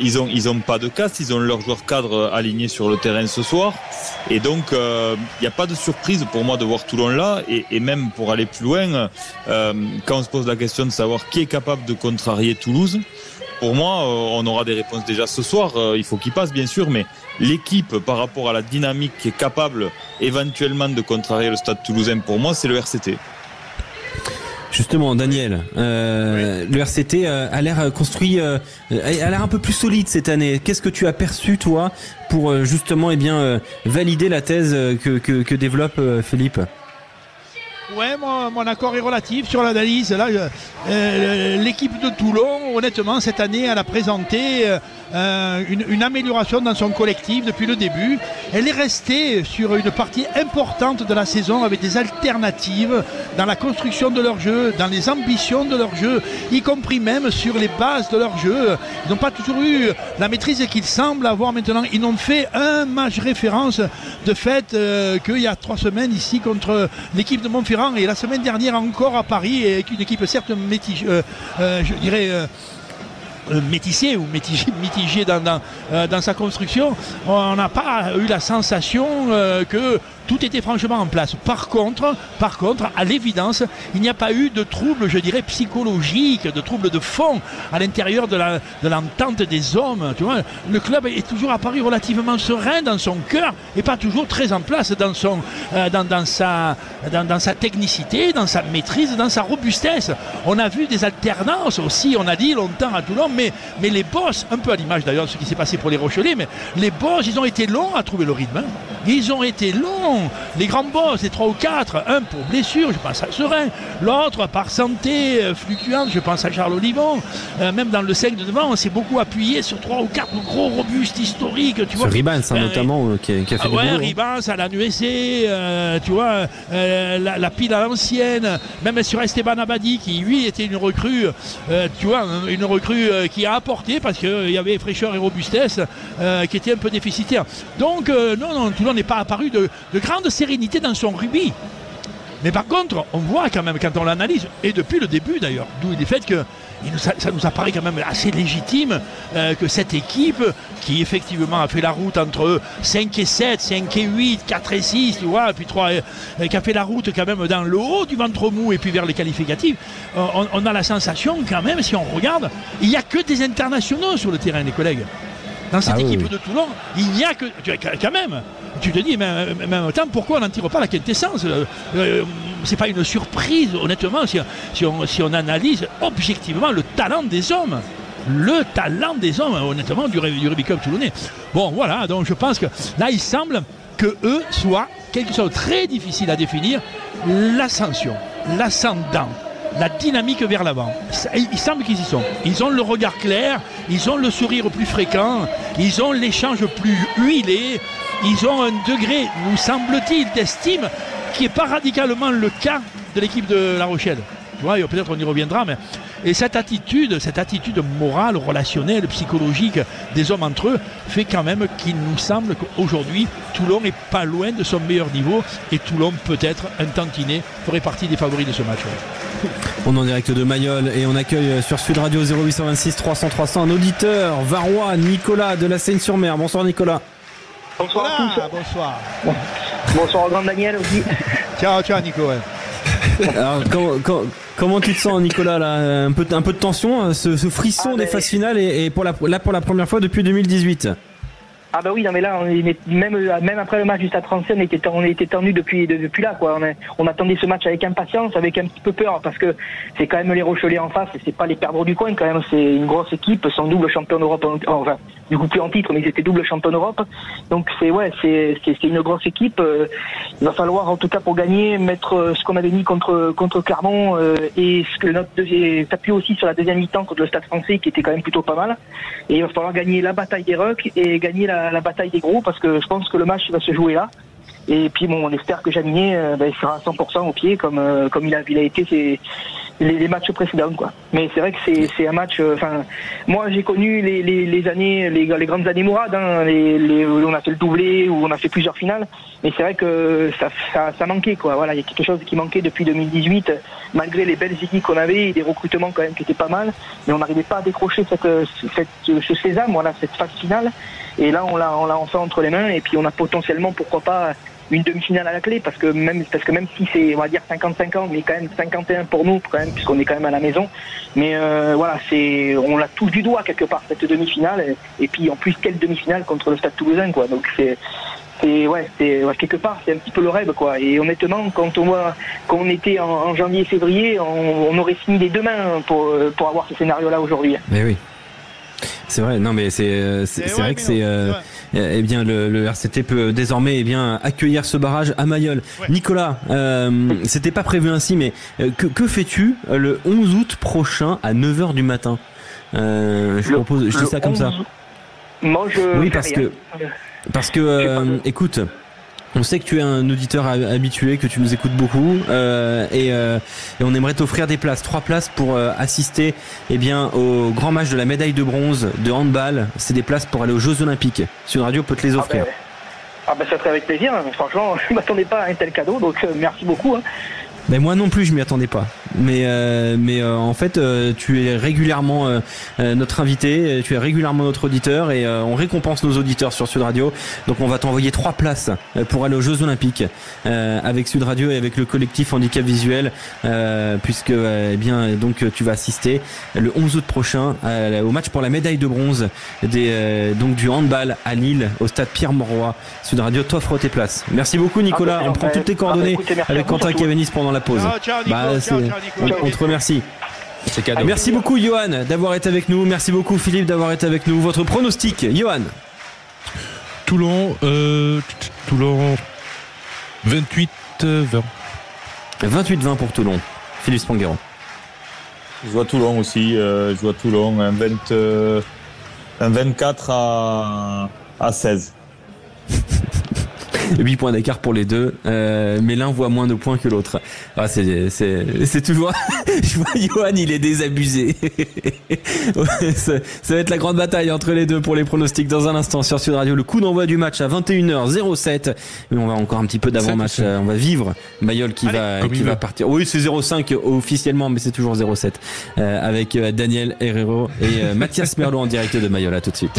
ils ont pas de casse, ils ont leurs joueurs cadres alignés sur le terrain ce soir, et donc il n'y a pas de surprise pour moi de voir Toulon là, et même pour aller plus loin, quand on se pose la question de savoir qui est capable de contrarier Toulouse, pour moi on aura des réponses déjà ce soir, il faut qu'il passe bien sûr, mais l'équipe par rapport à la dynamique qui est capable éventuellement de contrarier le Stade Toulousain, pour moi c'est le RCT. Justement, Daniel, le RCT a l'air construit, a l'air un peu plus solide cette année. Qu'est-ce que tu as perçu toi pour justement valider la thèse que développe Philippe? Ouais, mon accord est relatif sur l'analyse. Là, l'équipe de Toulon, honnêtement, cette année, elle a présenté une amélioration dans son collectif depuis le début. Elle est restée sur une partie importante de la saison avec des alternatives dans la construction de leur jeu, dans les ambitions de leur jeu, y compris même sur les bases de leur jeu. Ils n'ont pas toujours eu la maîtrise qu'ils semblent avoir maintenant. Ils n'ont fait un match référence de fait qu'il y a 3 semaines ici contre l'équipe de Montferrand et la semaine dernière encore à Paris, avec une équipe certes je dirais métissé ou mitigé dans sa construction. On n'a pas eu la sensation que tout était franchement en place. Par contre, à l'évidence, il n'y a pas eu de troubles, je dirais, psychologiques, de troubles de fond à l'intérieur de l'entente des hommes. Tu vois, le club est toujours apparu relativement serein dans son cœur et pas toujours très en place dans sa technicité, dans sa maîtrise, dans sa robustesse. On a vu des alternances aussi, on a dit longtemps à Toulon, mais les boss, un peu à l'image d'ailleurs de ce qui s'est passé pour les Rochelais, mais les boss, ils ont été longs à trouver le rythme. Ils ont été longs. Les grands boss, les 3 ou 4, un pour blessure, je pense à Serein, l'autre par santé fluctuante, je pense à Charles Olivon. Même dans le 5 de devant, on s'est beaucoup appuyé sur 3 ou 4 gros robustes historiques. Tu vois, Ribans notamment qui a fait du boulot. Ribans à la NUEC, tu vois, la pile à l'ancienne, même sur Esteban Abadi qui lui était une recrue, tu vois, une recrue qui a apporté parce qu'il y avait fraîcheur et robustesse qui était un peu déficitaire. Donc non, Toulon n'est pas apparu de grande sérénité dans son rugby. Mais par contre, on voit quand même quand on l'analyse, et depuis le début d'ailleurs, d'où il est fait que ça nous apparaît quand même assez légitime que cette équipe qui effectivement a fait la route entre 5 et 7, 5 et 8, 4 et 6, tu vois, et puis 3, qui a fait la route quand même dans le haut du ventre mou et puis vers les qualificatifs, on a la sensation quand même, si on regarde, il n'y a que des internationaux sur le terrain, les collègues. Dans cette équipe de Toulon, il n'y a que... Quand même, tu te dis, mais en même temps, pourquoi on n'en tire pas la quintessence c'est pas une surprise, honnêtement, si on analyse objectivement le talent des hommes. Le talent des hommes, honnêtement, du rugby club toulonnais. Bon, voilà, donc je pense que là, il semble que eux soient quelque chose de très difficile à définir, l'ascension, l'ascendant, la dynamique vers l'avant. Il semble qu'ils y sont. Ils ont le regard clair, ils ont le sourire plus fréquent, ils ont l'échange plus huilé, ils ont un degré, nous semble-t-il, d'estime qui n'est pas radicalement le cas de l'équipe de La Rochelle. Tu vois, peut-être on y reviendra, mais... Et cette attitude morale, relationnelle, psychologique des hommes entre eux fait quand même qu'il nous semble qu'aujourd'hui, Toulon n'est pas loin de son meilleur niveau et Toulon, peut-être, un tantinet, ferait partie des favoris de ce match. On est en direct de Mayol et on accueille sur Sud Radio 0826 300 300 un auditeur, Varois, Nicolas de la Seine-sur-Mer. Bonsoir Nicolas. Bonsoir à tous. Bonsoir. Bonsoir au grand Daniel aussi. Ciao Nico. Ouais. Alors, comment tu te sens Nicolas là, un peu de tension, ce frisson des phases finales et pour la première fois depuis 2018. Ah bah oui, non mais là, même après le match du Stade Français, on était tendu depuis là, quoi. On attendait ce match avec impatience, avec un petit peu peur, parce que c'est quand même les Rochelais en face, et c'est pas les perdreaux du coin quand même. C'est une grosse équipe, sont double champion d'Europe, enfin du coup plus en titre, mais ils étaient double champion d'Europe. Donc c'est une grosse équipe. Il va falloir en tout cas pour gagner mettre ce qu'on avait mis contre Clermont et ce que notre s'appuie aussi sur la deuxième mi-temps contre le Stade Français qui était quand même plutôt pas mal. Et il va falloir gagner la bataille des rucks et gagner la bataille des gros, parce que je pense que le match va se jouer là. Et puis bon, on espère que Jaminet sera à 100% au pied comme il a été les matchs précédents, quoi. Mais c'est vrai que c'est un match. Enfin, moi j'ai connu les années, les grandes années Mourad, hein, où on a fait le doublé, où on a fait plusieurs finales. Mais c'est vrai que ça manquait, quoi. Voilà, il y a quelque chose qui manquait depuis 2018, malgré les belles équipes qu'on avait et des recrutements quand même qui étaient pas mal. Mais on n'arrivait pas à décrocher ce sésame, voilà, cette phase finale. Et là, on l'a enfin entre les mains. Et puis on a potentiellement, pourquoi pas, une demi-finale à la clé, parce que même si c'est, on va dire 50-50, mais quand même 51 pour nous, quand même, puisqu'on est quand même à la maison. Mais voilà, on l'a tous du doigt quelque part, cette demi-finale. Et puis en plus, quelle demi-finale contre le Stade Toulousain, quoi. Donc quelque part, c'est un petit peu le rêve, quoi. Et honnêtement, quand on voit qu'on était en janvier-février, on aurait signé les deux mains pour avoir ce scénario-là aujourd'hui. Mais oui. C'est vrai, non mais c'est vrai que c'est eh bien le RCT peut désormais accueillir ce barrage à Mayol. Ouais. Nicolas, c'était pas prévu ainsi, mais que fais-tu le 11 août prochain à 9h du matin? Je dis ça comme ça. Moi, oui, parce que écoute, on sait que tu es un auditeur habitué, que tu nous écoutes beaucoup, et on aimerait t'offrir des places, 3 places pour assister, au grand match de la médaille de bronze de handball. C'est des places pour aller aux Jeux Olympiques. Sud Radio peut te les offrir. Ça serait avec plaisir. Franchement, je m'attendais pas à un tel cadeau, donc merci beaucoup. Mais moi non plus, je m'y attendais pas. Mais en fait, tu es régulièrement notre invité, tu es régulièrement notre auditeur, et on récompense nos auditeurs sur Sud Radio. Donc on va t'envoyer 3 places pour aller aux Jeux Olympiques avec Sud Radio et avec le collectif Handicap Visuel, puisque donc tu vas assister le 11 août prochain au match pour la médaille de bronze donc du handball à Lille au stade Pierre-Mauroy. Sud Radio t'offre tes places. Merci beaucoup Nicolas. On prend toutes tes coordonnées avec Quentin Cavanis pendant la pause. Ciao, Nico, on te remercie. C'est cadeau. Merci beaucoup Johan d'avoir été avec nous. Merci beaucoup Philippe d'avoir été avec nous. Votre pronostic, Johan? Toulon 28-20. 28-20 pour Toulon. Philippe Spanghero. Je vois Toulon aussi. Je vois Toulon un 24 à 16. 8 points d'écart pour les deux, mais l'un voit moins de points que l'autre. C'est toujours. Je vois Johan, il est désabusé. Ça va être la grande bataille entre les deux pour les pronostics dans un instant sur Sud Radio. Le coup d'envoi du match à 21h07. Mais on va encore un petit peu d'avant-match. On va vivre Mayol qui va partir. Oui, c'est 0,5 officiellement, mais c'est toujours 0,7 avec Daniel Herrero et Mathias Merlot en direct de Mayol. À tout de suite.